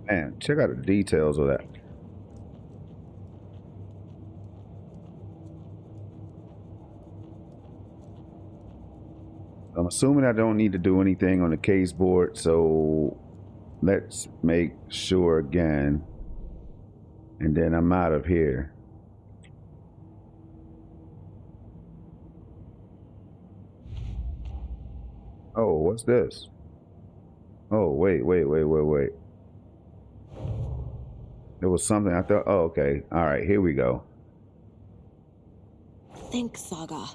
Man, check out the details of that. I'm assuming I don't need to do anything on the case board, so let's make sure again. And then I'm out of here. Oh, what's this? Oh, wait. There was something I thought, oh, okay. All right, here we go. Think, Saga.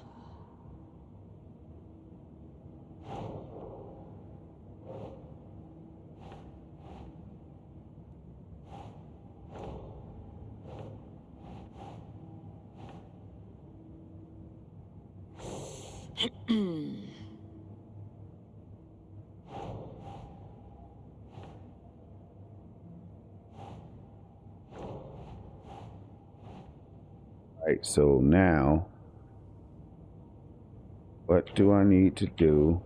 Right, so now, what do I need to do?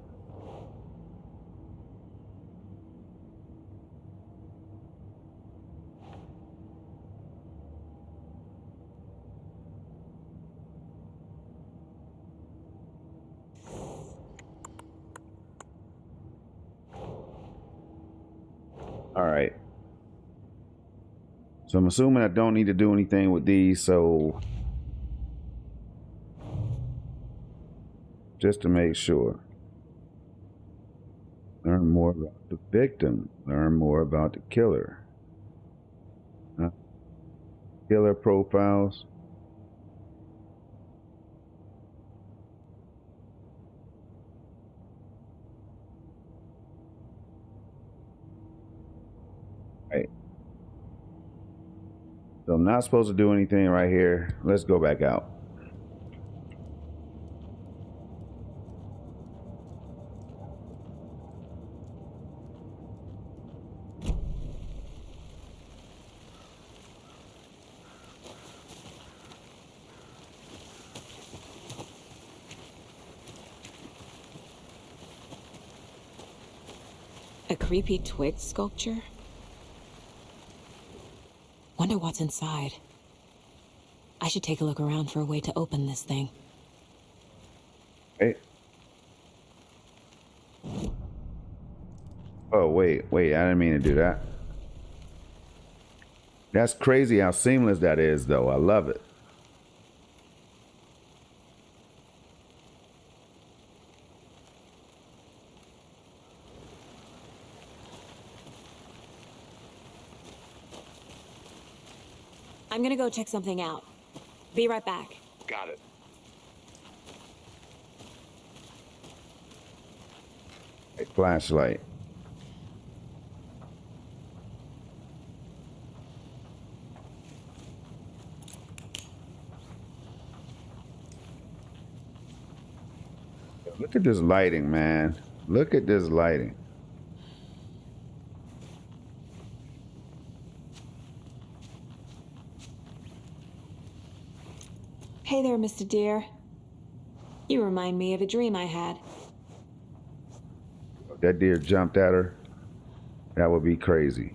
All right. So I'm assuming I don't need to do anything with these, so just to make sure. Learn more about the victim. Learn more about the killer. Killer profiles. Right. So I'm not supposed to do anything right here. Let's go back out. A creepy twig sculpture? Wonder what's inside. I should take a look around for a way to open this thing. Hey. Oh, wait. I didn't mean to do that. That's crazy how seamless that is, though. I love it. I'm gonna go check something out. Be right back. Got it. A flashlight. Look at this lighting, man. Look at this lighting. Hey there, Mr. Deer. You remind me of a dream I had. If that deer jumped at her, that would be crazy.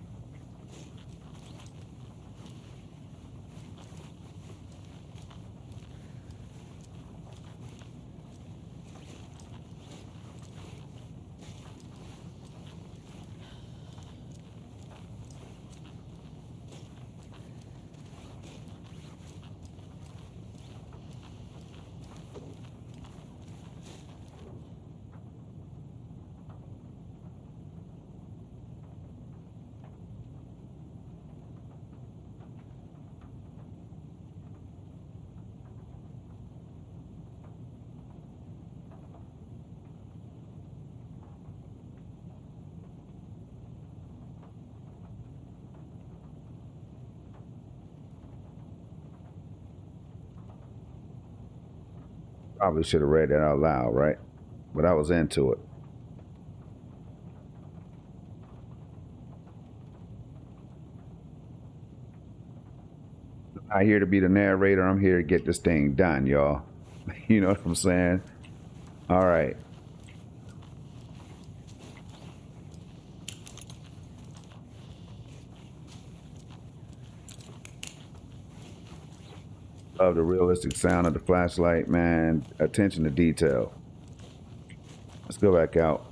Probably should have read that out loud, right? But I was into it. I'm not here to be the narrator. I'm here to get this thing done, y'all. You know what I'm saying? All right. Love the realistic sound of the flashlight, man. Attention to detail. Let's go back out.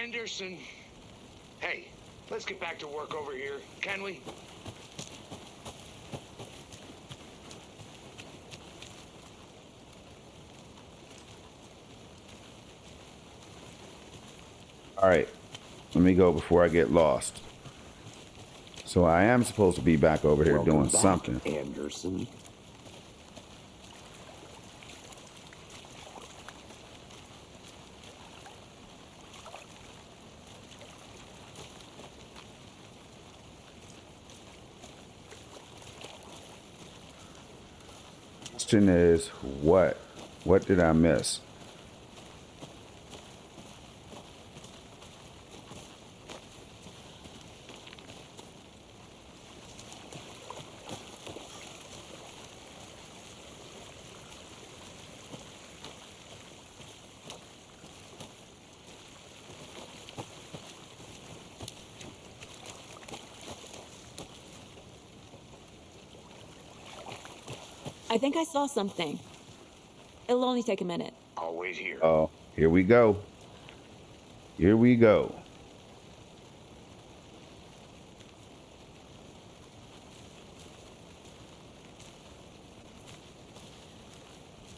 Anderson. Hey, let's get back to work over here, can we? All right, let me go before I get lost. So I am supposed to be back over here doing something. Anderson. Question is, what? What did I miss? I think I saw something. It'll only take a minute. I'll wait here. Oh, here we go. Here we go.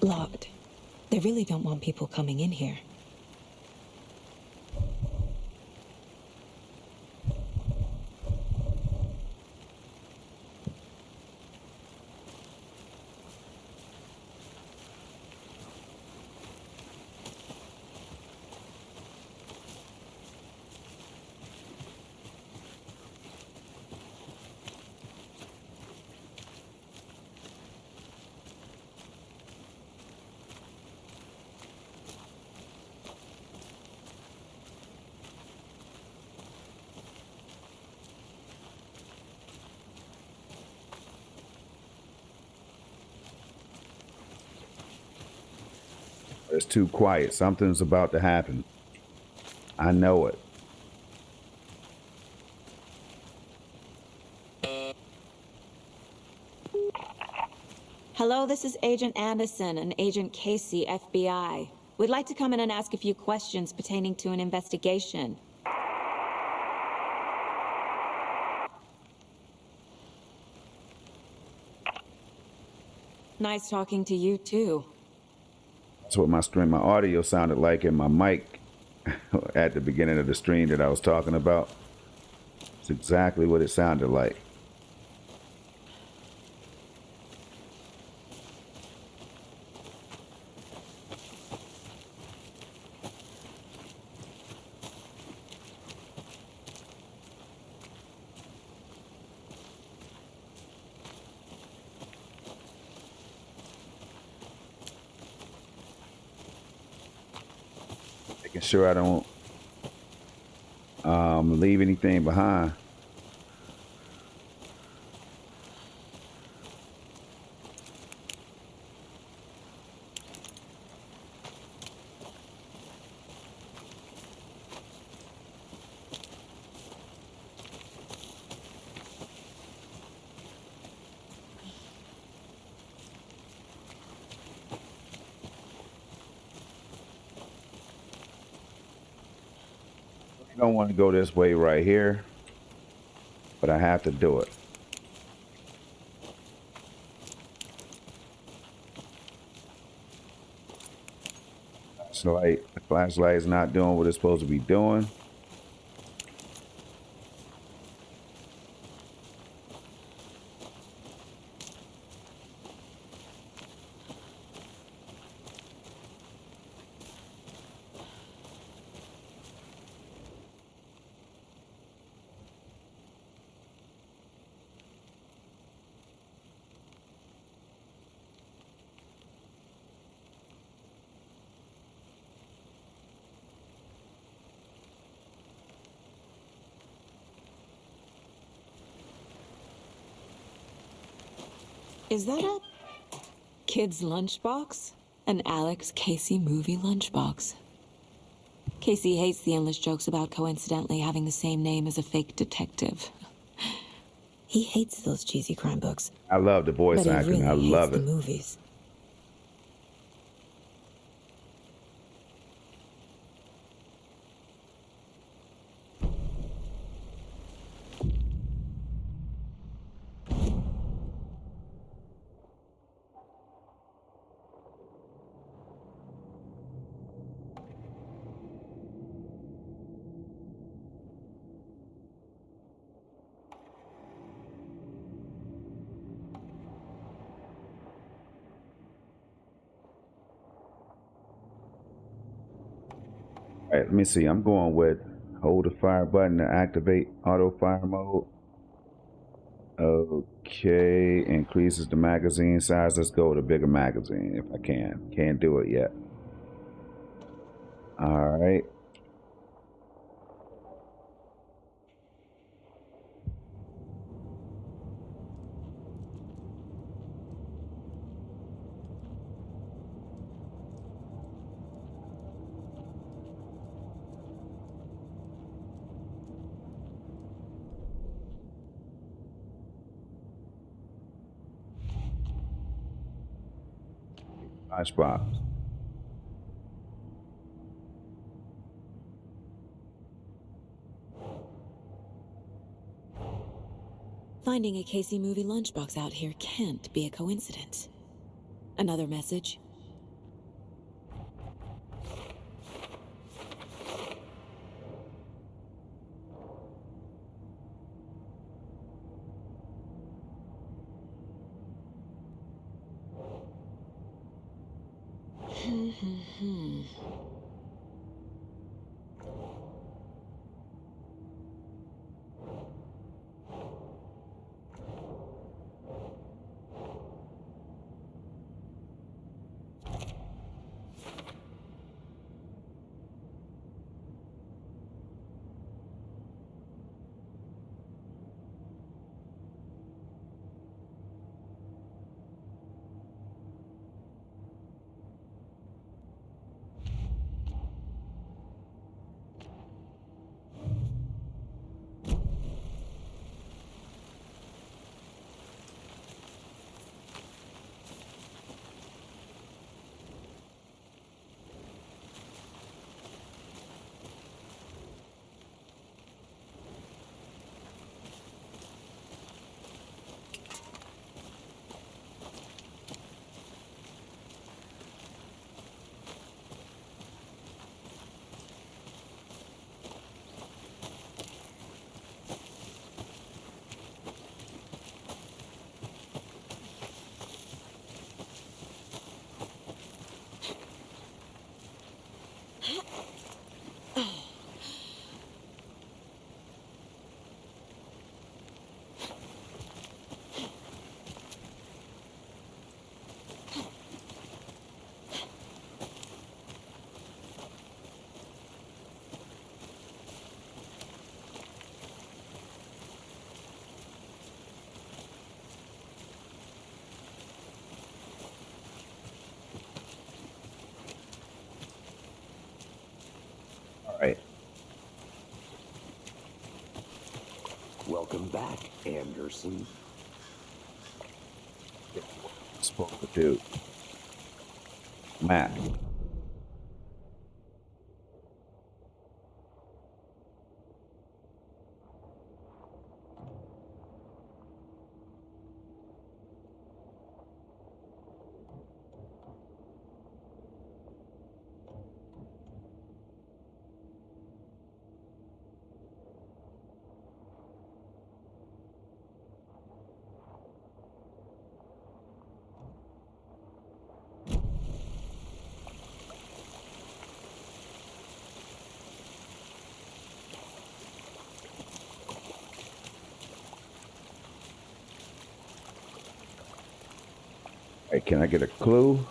Locked. They really don't want people coming in here. It's too quiet. Something's about to happen. I know it. Hello, this is Agent Anderson and Agent Casey, FBI. We'd like to come in and ask a few questions pertaining to an investigation. Nice talking to you, too. That's what my audio sounded like in my mic at the beginning of the stream that I was talking about. It's exactly what it sounded like. Making sure I don't leave anything behind. I don't want to go this way right here, but I have to do it. The flashlight is not doing what it's supposed to be doing. Is that a kid's lunchbox? An Alex Casey movie lunchbox. Casey hates the endless jokes about coincidentally having the same name as a fake detective. He hates those cheesy crime books. I love the voice but acting. He really I love hates it. the movies. All right, let me see. I'm going with hold the fire button to activate auto fire mode. Okay, increases the magazine size. Let's go with a bigger magazine if I can. Can't do it yet. All right. Lunchbox. Finding a Casey movie lunchbox out here can't be a coincidence. Another message? Anderson. Supposed to do. Matt. Hey, can I get a clue?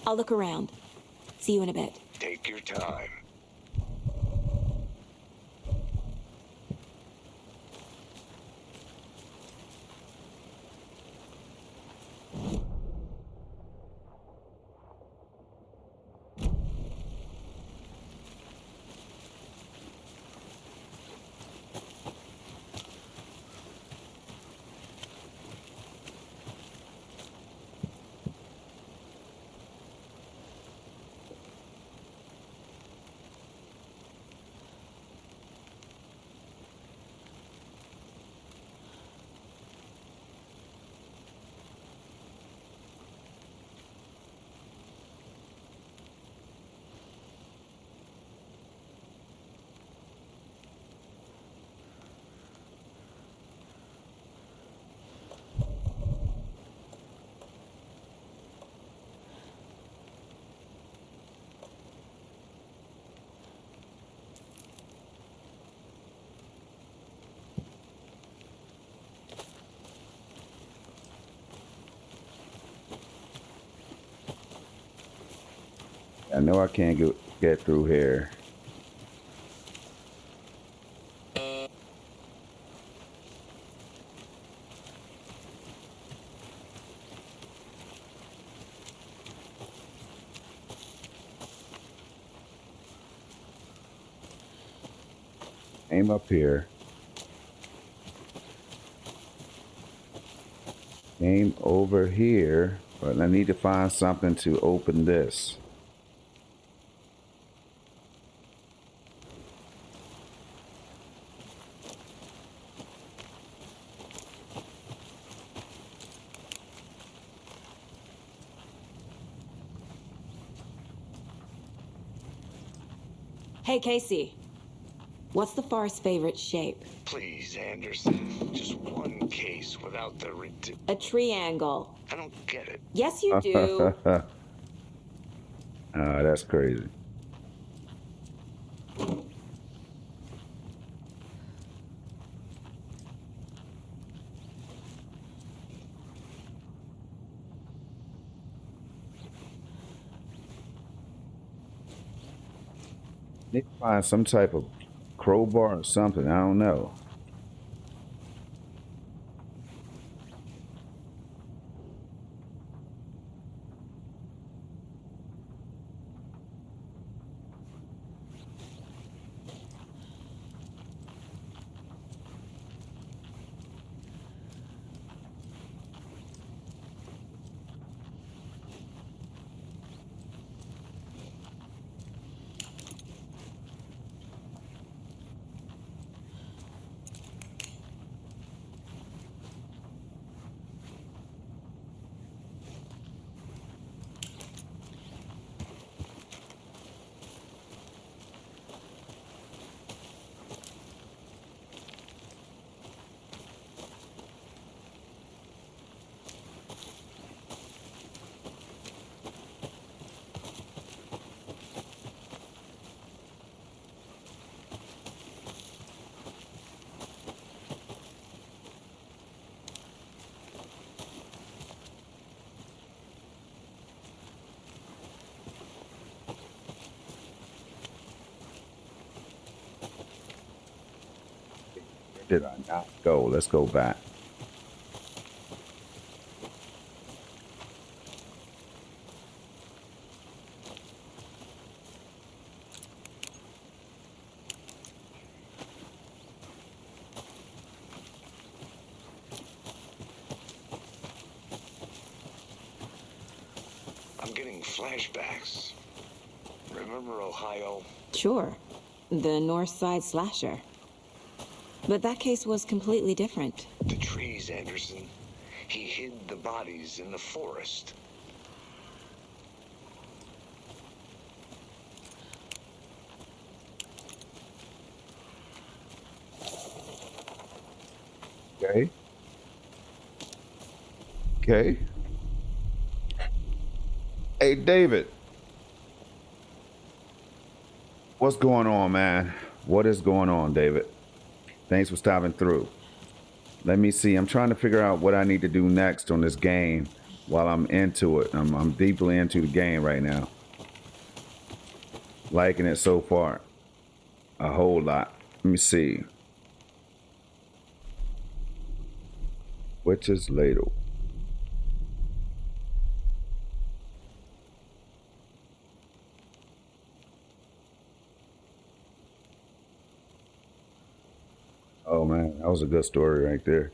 I'll look around. See you in a bit. Take your time. I know I can't get through here. Aim up here. Aim over here, but I need to find something to open this. Hey, Casey. What's the far's favorite shape? Please, Anderson. Just one case without the A triangle. I don't get it. Yes, you do. That's crazy. Need to find some type of crowbar or something. I don't know. Did I not go? Let's go back. I'm getting flashbacks. Remember Ohio? Sure. The North Side slasher. But that case was completely different. The trees, Anderson. He hid the bodies in the forest. Okay. Okay. Hey, David. What's going on, man? What is going on, David? Thanks for stopping through. Let me see. I'm trying to figure out what I need to do next on this game while I'm into it. I'm deeply into the game right now. Liking it so far. A whole lot. Let me see. Witch's Ladle. Oh man, that was a good story right there.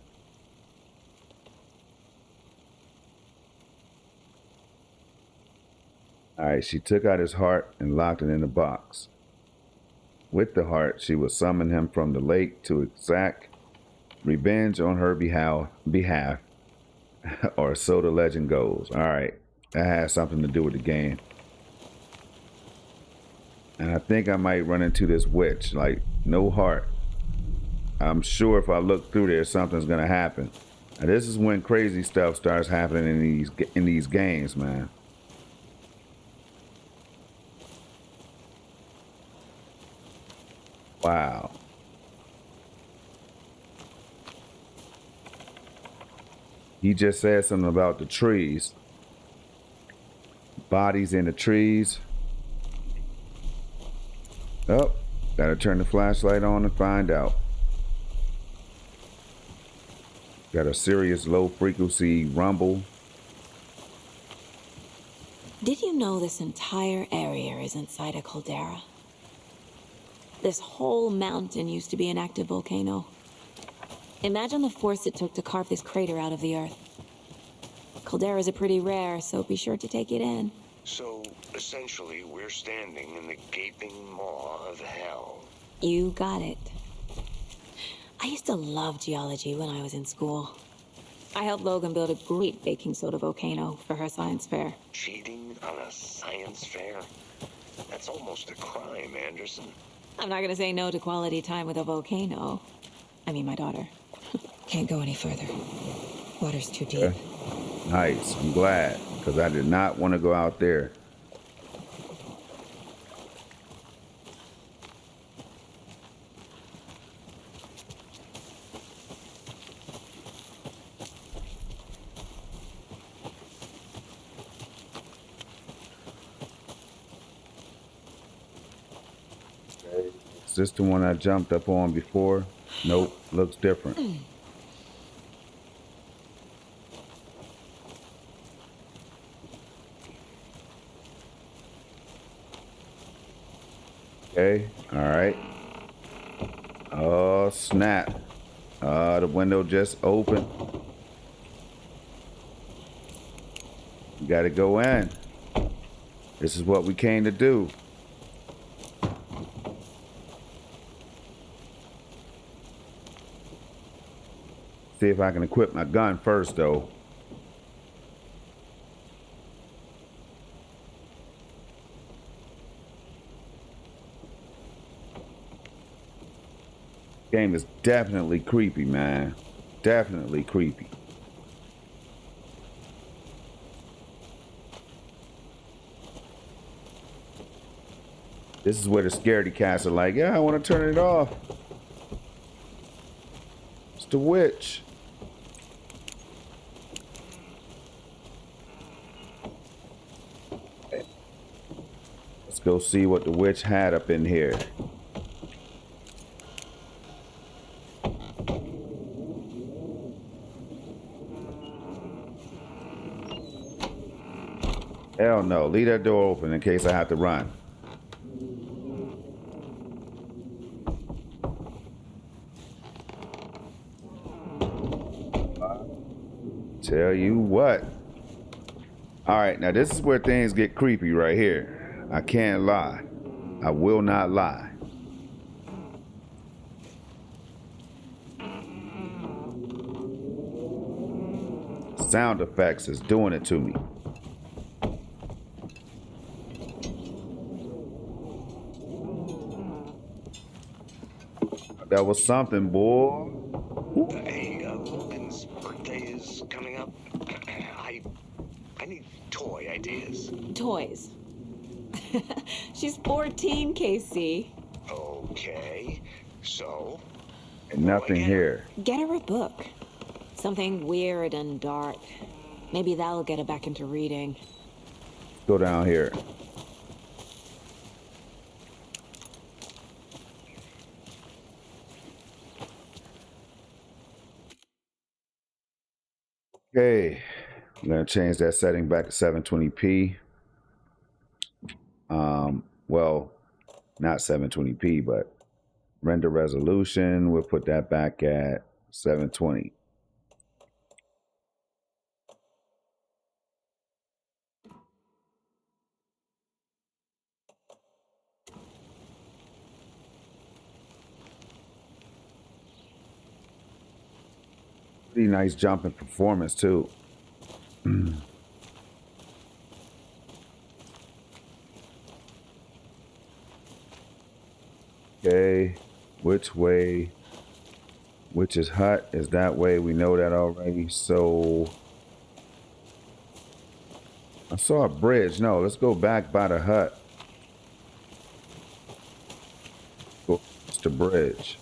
All right, she took out his heart and locked it in a box. With the heart, she would summon him from the lake to exact revenge on her behalf, or so the legend goes. All right, that has something to do with the game. And I think I might run into this witch, like no heart. I'm sure if I look through there, something's gonna happen. And this is when crazy stuff starts happening in these games, man. Wow. He just said something about the trees. Bodies in the trees. Oh, gotta turn the flashlight on and find out. Got a serious low frequency rumble. Did you know this entire area is inside a caldera? This whole mountain used to be an active volcano. Imagine the force it took to carve this crater out of the earth. Calderas are pretty rare, so be sure to take it in. So, essentially, we're standing in the gaping maw of hell. You got it. I used to love geology when I was in school. I helped Logan build a great baking soda volcano for her science fair. Cheating on a science fair? That's almost a crime, Anderson. I'm not gonna say no to quality time with a volcano. I mean, my daughter. Can't go any further. Water's too deep. Nice. I'm glad, because I did not want to go out there. Is this the one I jumped up on before? Nope, looks different. Okay, all right. Oh, snap. The window just opened. You gotta go in. This is what we came to do. See if I can equip my gun first, though. Game is definitely creepy, man. Definitely creepy. This is where the scaredy cats are like, yeah, I want to turn it off. It's the witch. Let's go see what the witch had up in here. Hell no. Leave that door open in case I have to run. Tell you what. All right, now this is where things get creepy right here. I can't lie. I will not lie. Sound effects is doing it to me. That was something, boy. Hey, Logan's birthday is coming up. I need toy ideas. Toys. She's 14, Casey. Okay, so? And nothing here. Get her a book. Something weird and dark. Maybe that'll get her back into reading. Go down here. Okay, I'm gonna change that setting back to 720p. Well, not 720p, but render resolution, we'll put that back at 720. Pretty nice jump in performance too. Okay, which way? Which's hut is that way? We know that already. So I saw a bridge. No, let's go back by the hut. Go to the bridge.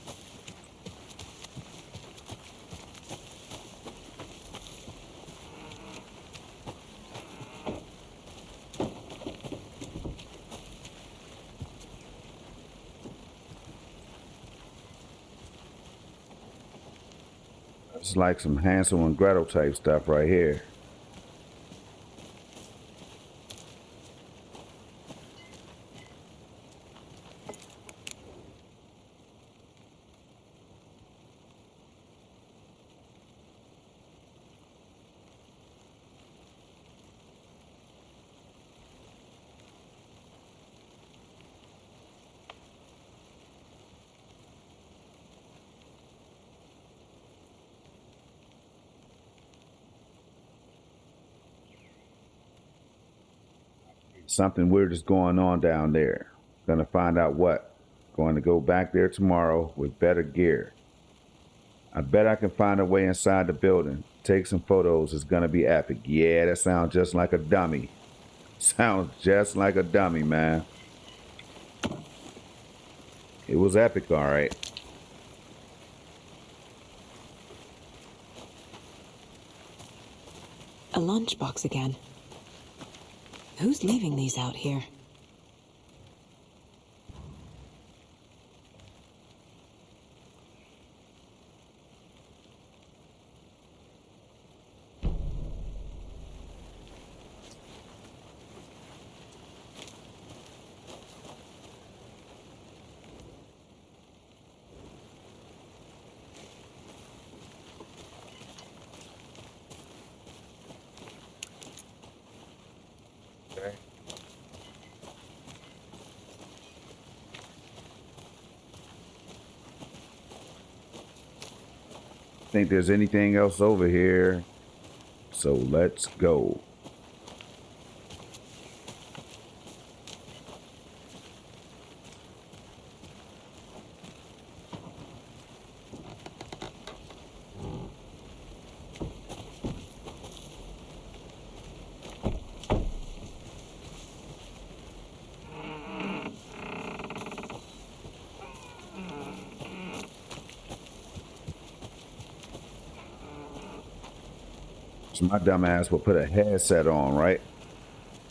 It's like some Hansel and Gretel type stuff right here. Something weird is going on down there. Gonna find out what. Going to go back there tomorrow with better gear. I bet I can find a way inside the building. Take some photos. It's gonna be epic. Yeah, that sounds just like a dummy. Sounds just like a dummy, man. It was epic, all right. A lunchbox again. Who's leaving these out here? Think there's anything else over here, so let's go. So my dumb ass will put a headset on, right?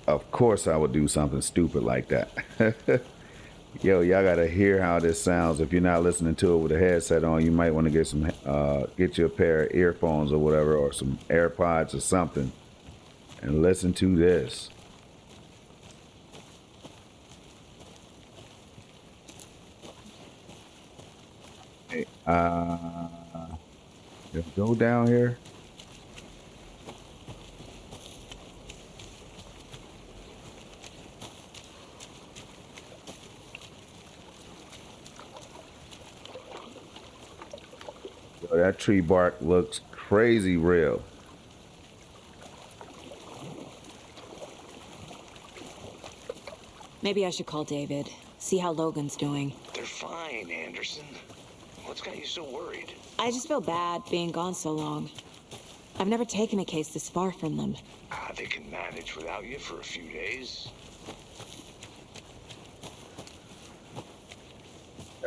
Of course I would do something stupid like that. Yo, y'all gotta hear how this sounds. If you're not listening to it with a headset on, you might want to get some, get you a pair of earphones or whatever, or some AirPods or something, and listen to this. Let's go down here. Yo, that tree bark looks crazy real. Maybe I should call David, see how Logan's doing. They're fine, Anderson. What's got you so worried? I just feel bad being gone so long. I've never taken a case this far from them. They can manage without you for a few days.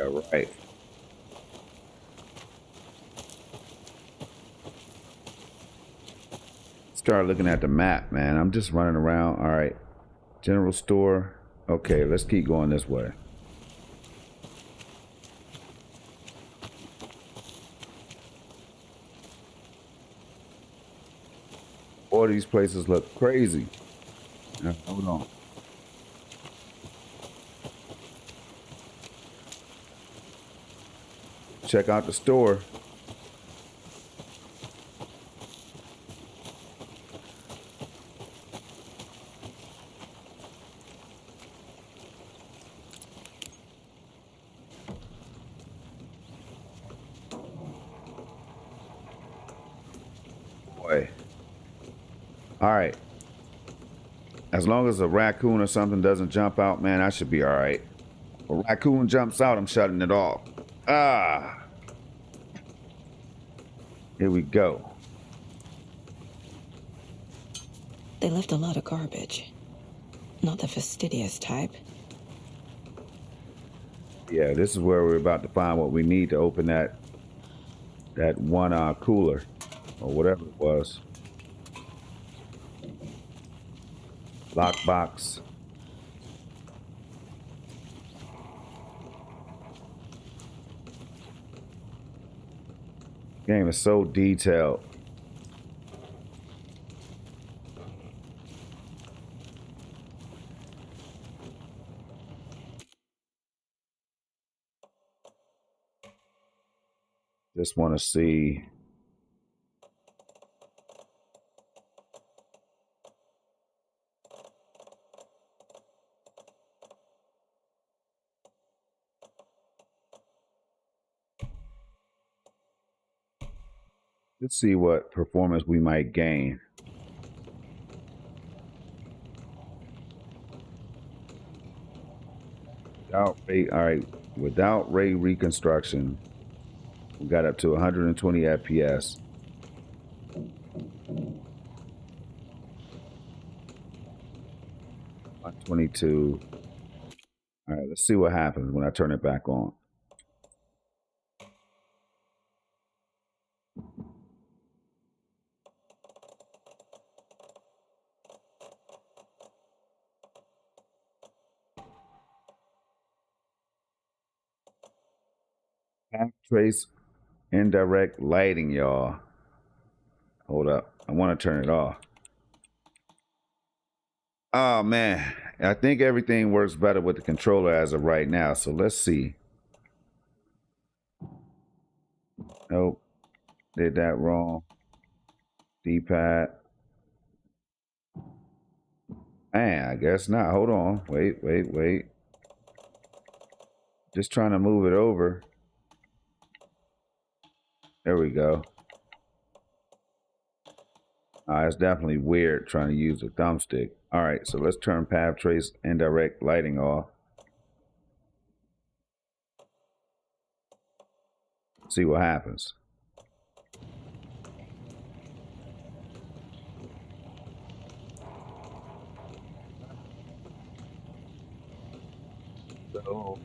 All right. Start looking at the map, man. I'm just running around. All right. General store. Okay, let's keep going this way. All these places look crazy. Hold on. Check out the store. Boy. All right. As long as a raccoon or something doesn't jump out, man, I should be all right. If a raccoon jumps out, I'm shutting it off. Ah. Here we go. They left a lot of garbage. Not the fastidious type. Yeah, this is where we're about to find what we need to open that one cooler or whatever it was. Lockbox. Game is so detailed. Just want to see. Let's see what performance we might gain. Without ray, all right, without ray reconstruction, we got up to 120 FPS. On 22. All right, let's see what happens when I turn it back on. Half trace indirect lighting, y'all. Hold up. I want to turn it off. Oh, man. I think everything works better with the controller as of right now. So let's see. Nope. Did that wrong. D-pad. Man, I guess not. Hold on. Wait. Just trying to move it over. There we go. It's definitely weird trying to use a thumbstick. All right, so let's turn path trace indirect lighting off. See what happens. So,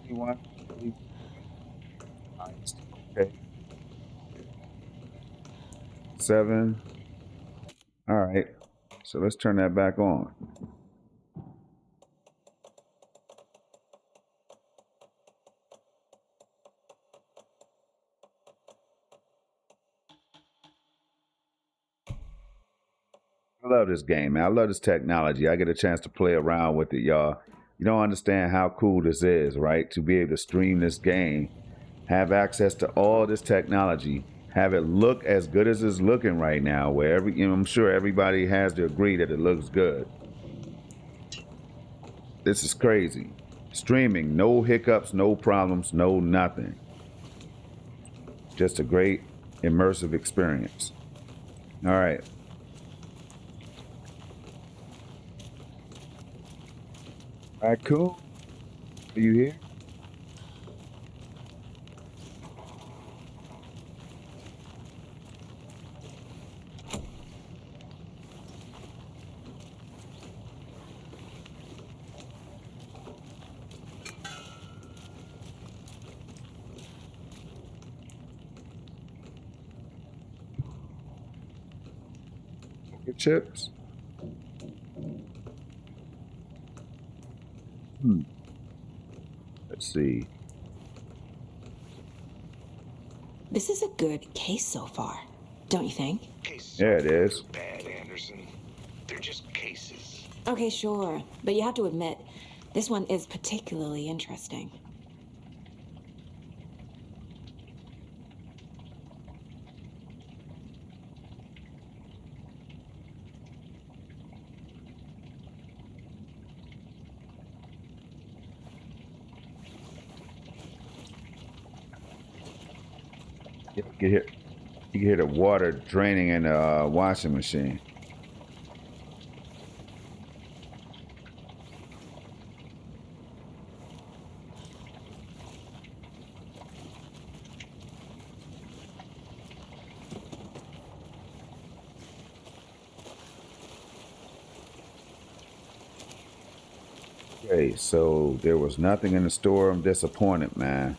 21. Okay. 7. All right. So let's turn that back on. I love this game, man. I love this technology. I get a chance to play around with it, y'all. You don't understand how cool this is, right? To be able to stream this game have access to all this technology, have it look as good as it's looking right now, where I'm sure everybody has to agree that it looks good. This is crazy. Streaming, no hiccups, no problems, no nothing. Just a great immersive experience. All right. Raccoon, are you here? Your chips? Let's see. This is a good case so far, don't you think? Cases Yeah, it is. aren't bad, Anderson. They're just cases. Okay, sure. But you have to admit, this one is particularly interesting. You can hear the water draining in the washing machine. Okay, so there was nothing in the store. I'm disappointed, man.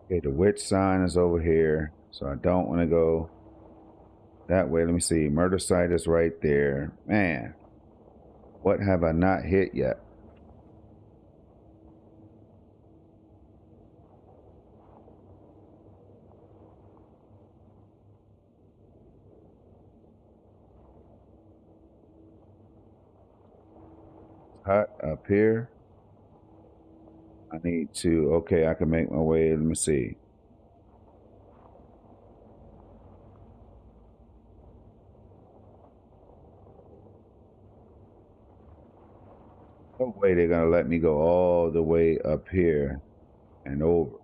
Okay, the witch sign is over here, so I don't want to go that way. Let me see. Murder site is right there. Man, what have I not hit yet? Hut up here. I need to, okay, I can make my way. Let me see. No way they're gonna let me go all the way up here and over.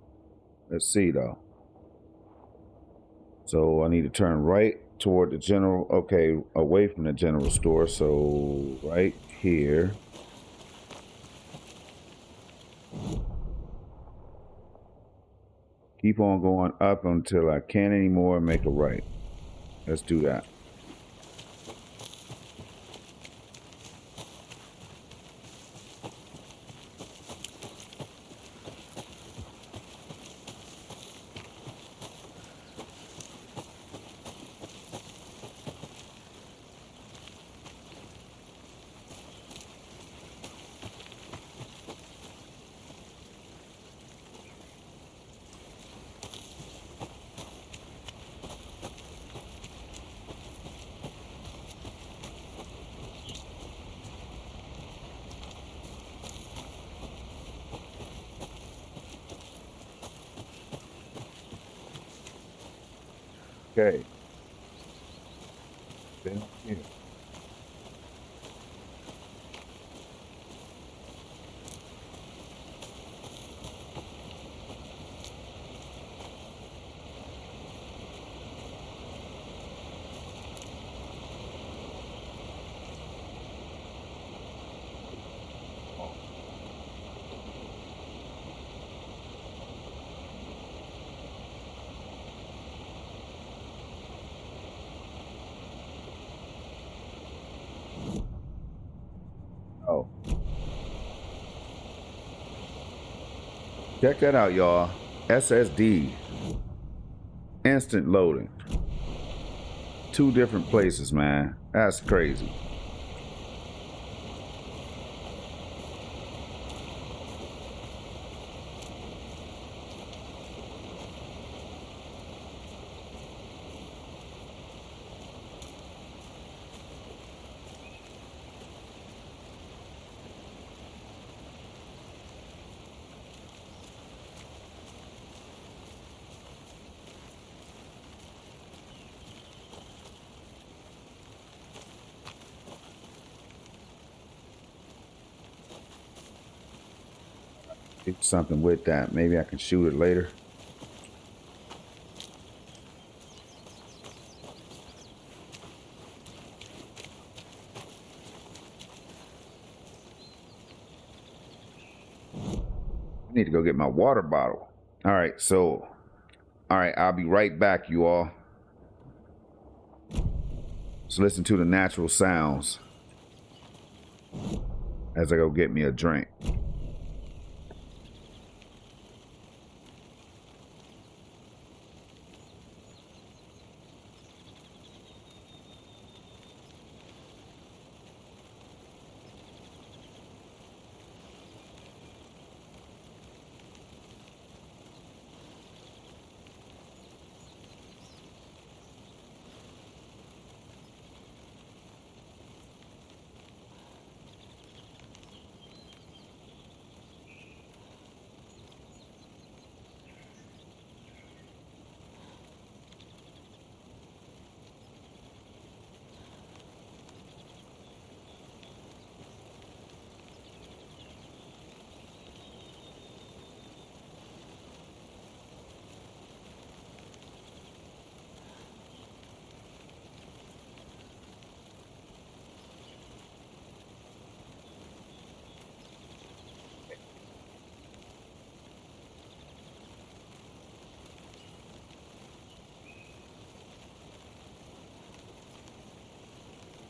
Let's see though. So I need to turn right toward the general, okay, away from the general store. So right here. Keep on going up until I can't anymore and make a right. Let's do that. Okay. Then here. Oh. Check that out, y'all. SSD. Instant loading. 2 different places, man. That's crazy. do something with that. Maybe I can shoot it later. I need to go get my water bottle. All right, so, all right, I'll be right back, you all. Let's listen to the natural sounds as I go get me a drink.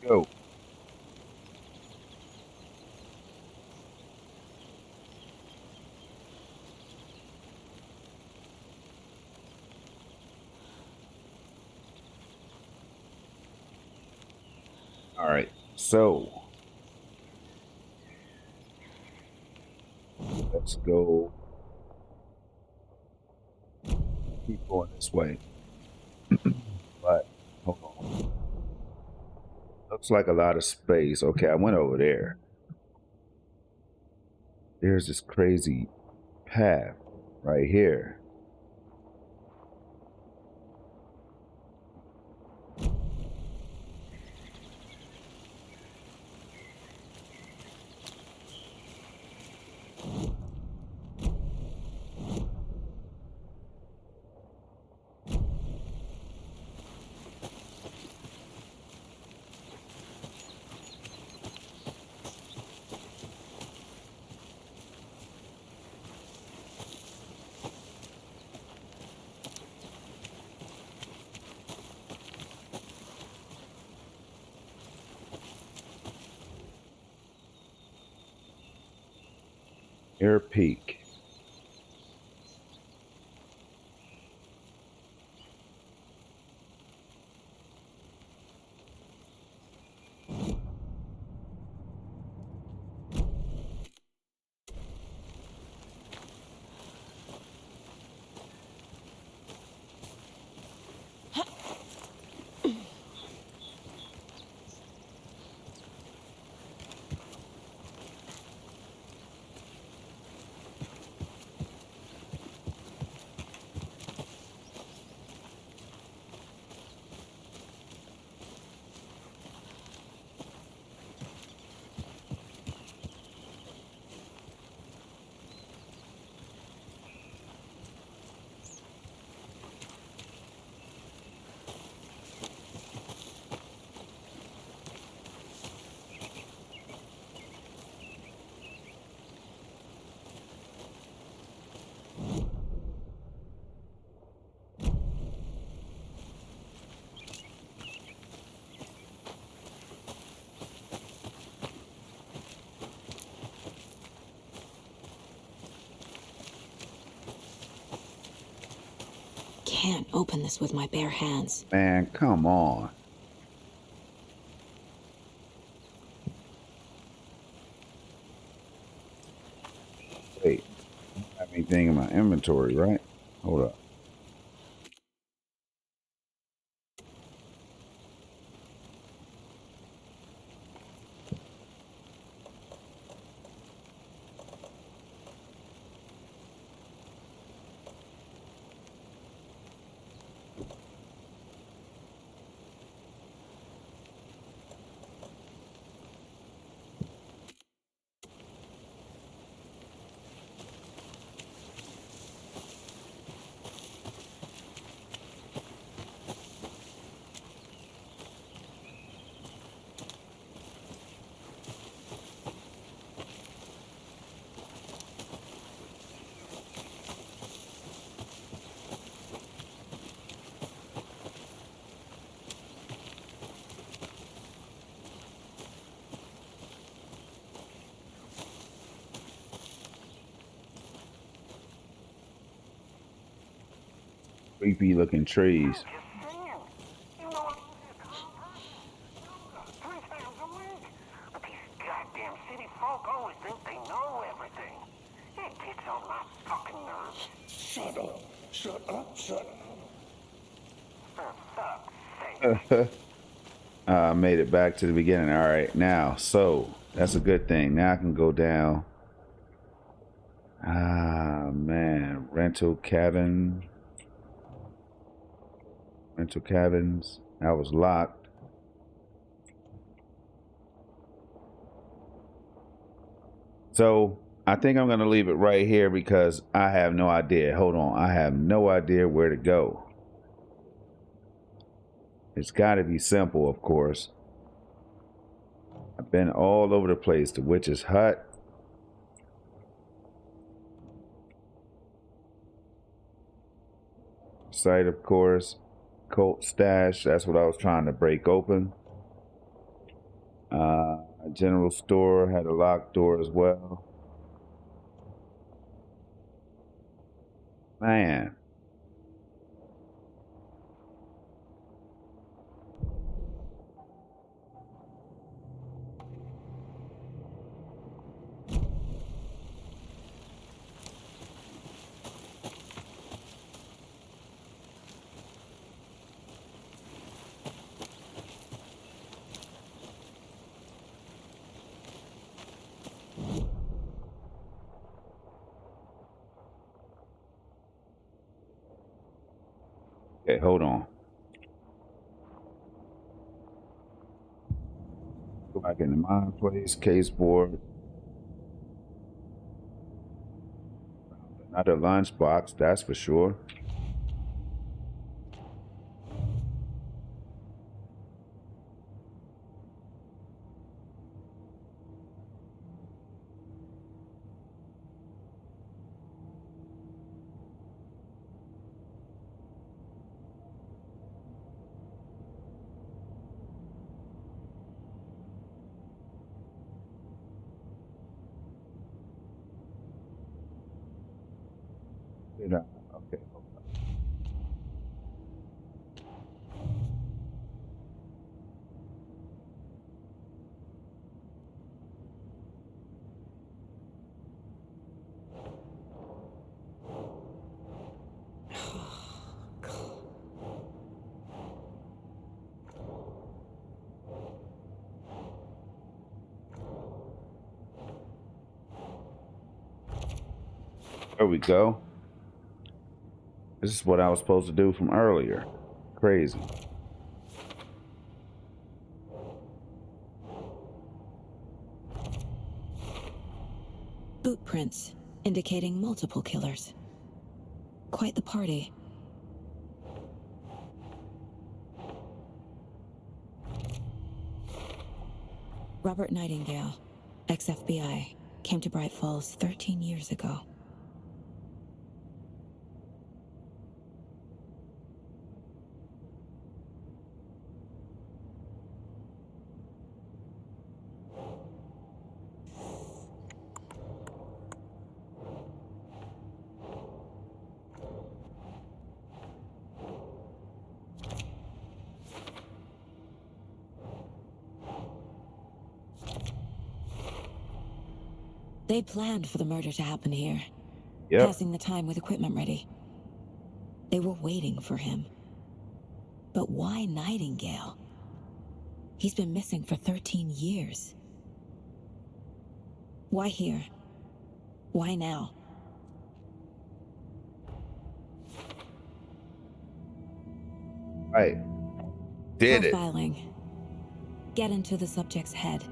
Go. All right, so let's go. Keep going this way. But hold on. Looks like a lot of space. Okay, I went over there. There's this crazy path right here. Air Peak. Can't open this with my bare hands. Man, come on. Wait, I don't have anything in my inventory, right? Hold up. Creepy looking trees. Just saying. You know I'm using yoga 3 times a week. But these goddamn city folk always think they know everything. It gets on my fucking nerves. Shut up. Shut up. Shut up. For fuck's sake. I made it back to the beginning. All right, now, so that's a good thing. Now I can go down. Ah, man, rental cabins. That was locked. So I think I'm gonna leave it right here because I have no idea. Hold on, I have no idea where to go. It's got to be simple, of course. I've been all over the place. The witch's hut. Site, of course. Cult stash. That's what I was trying to break open. General store had a locked door as well. Man. Okay, hold on. Go back into my place, case board. Another lunchbox, that's for sure. Okay. There we go. This is what I was supposed to do from earlier. Crazy. Boot prints indicating multiple killers. Quite the party. Robert Nightingale, ex-FBI, came to Bright Falls 13 years ago. They planned for the murder to happen here. Yep. Passing the time with equipment ready. They were waiting for him. But why Nightingale? He's been missing for 13 years. Why here? Why now? Right. Did it. Profiling. Get into the subject's head.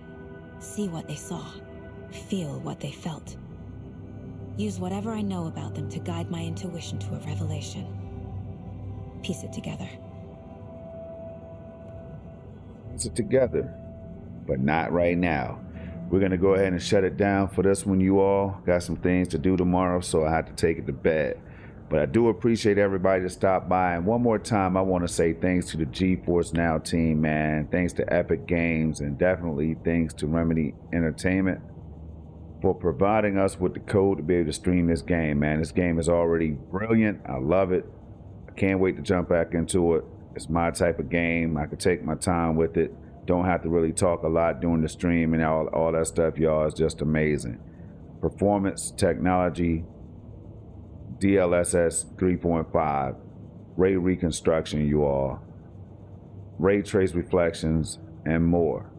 See what they saw. Feel what they felt. Use whatever I know about them to guide my intuition to a revelation. Piece it together. Piece it together. But not right now. We're going to go ahead and shut it down for this one, you all. Got some things to do tomorrow, so I have to take it to bed. But I do appreciate everybody that stopped by. And one more time, I want to say thanks to the GeForce Now team, man. Thanks to Epic Games, and definitely thanks to Remedy Entertainment for providing us with the code to be able to stream this game, man. This game is already brilliant. I love it. I can't wait to jump back into it. It's my type of game. I can take my time with it. Don't have to really talk a lot during the stream and all that stuff, y'all. Is just amazing. Performance, technology, DLSS 3.5, ray reconstruction, you all, ray trace reflections, and more.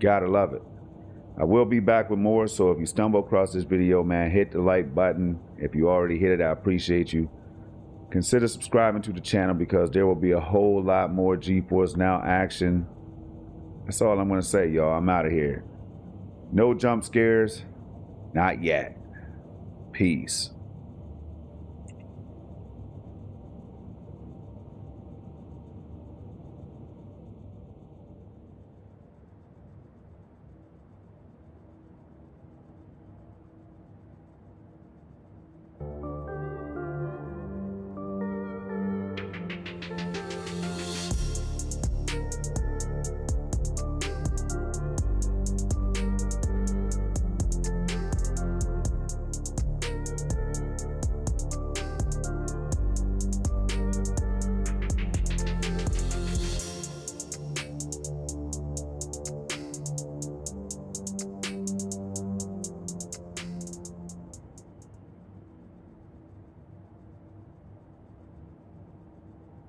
Gotta love it. I will be back with more, so if you stumble across this video, man, hit the like button. If you already hit it, I appreciate you. Consider subscribing to the channel because there will be a whole lot more GeForce Now action. That's all I'm gonna say, y'all. I'm out of here. No jump scares, not yet. Peace.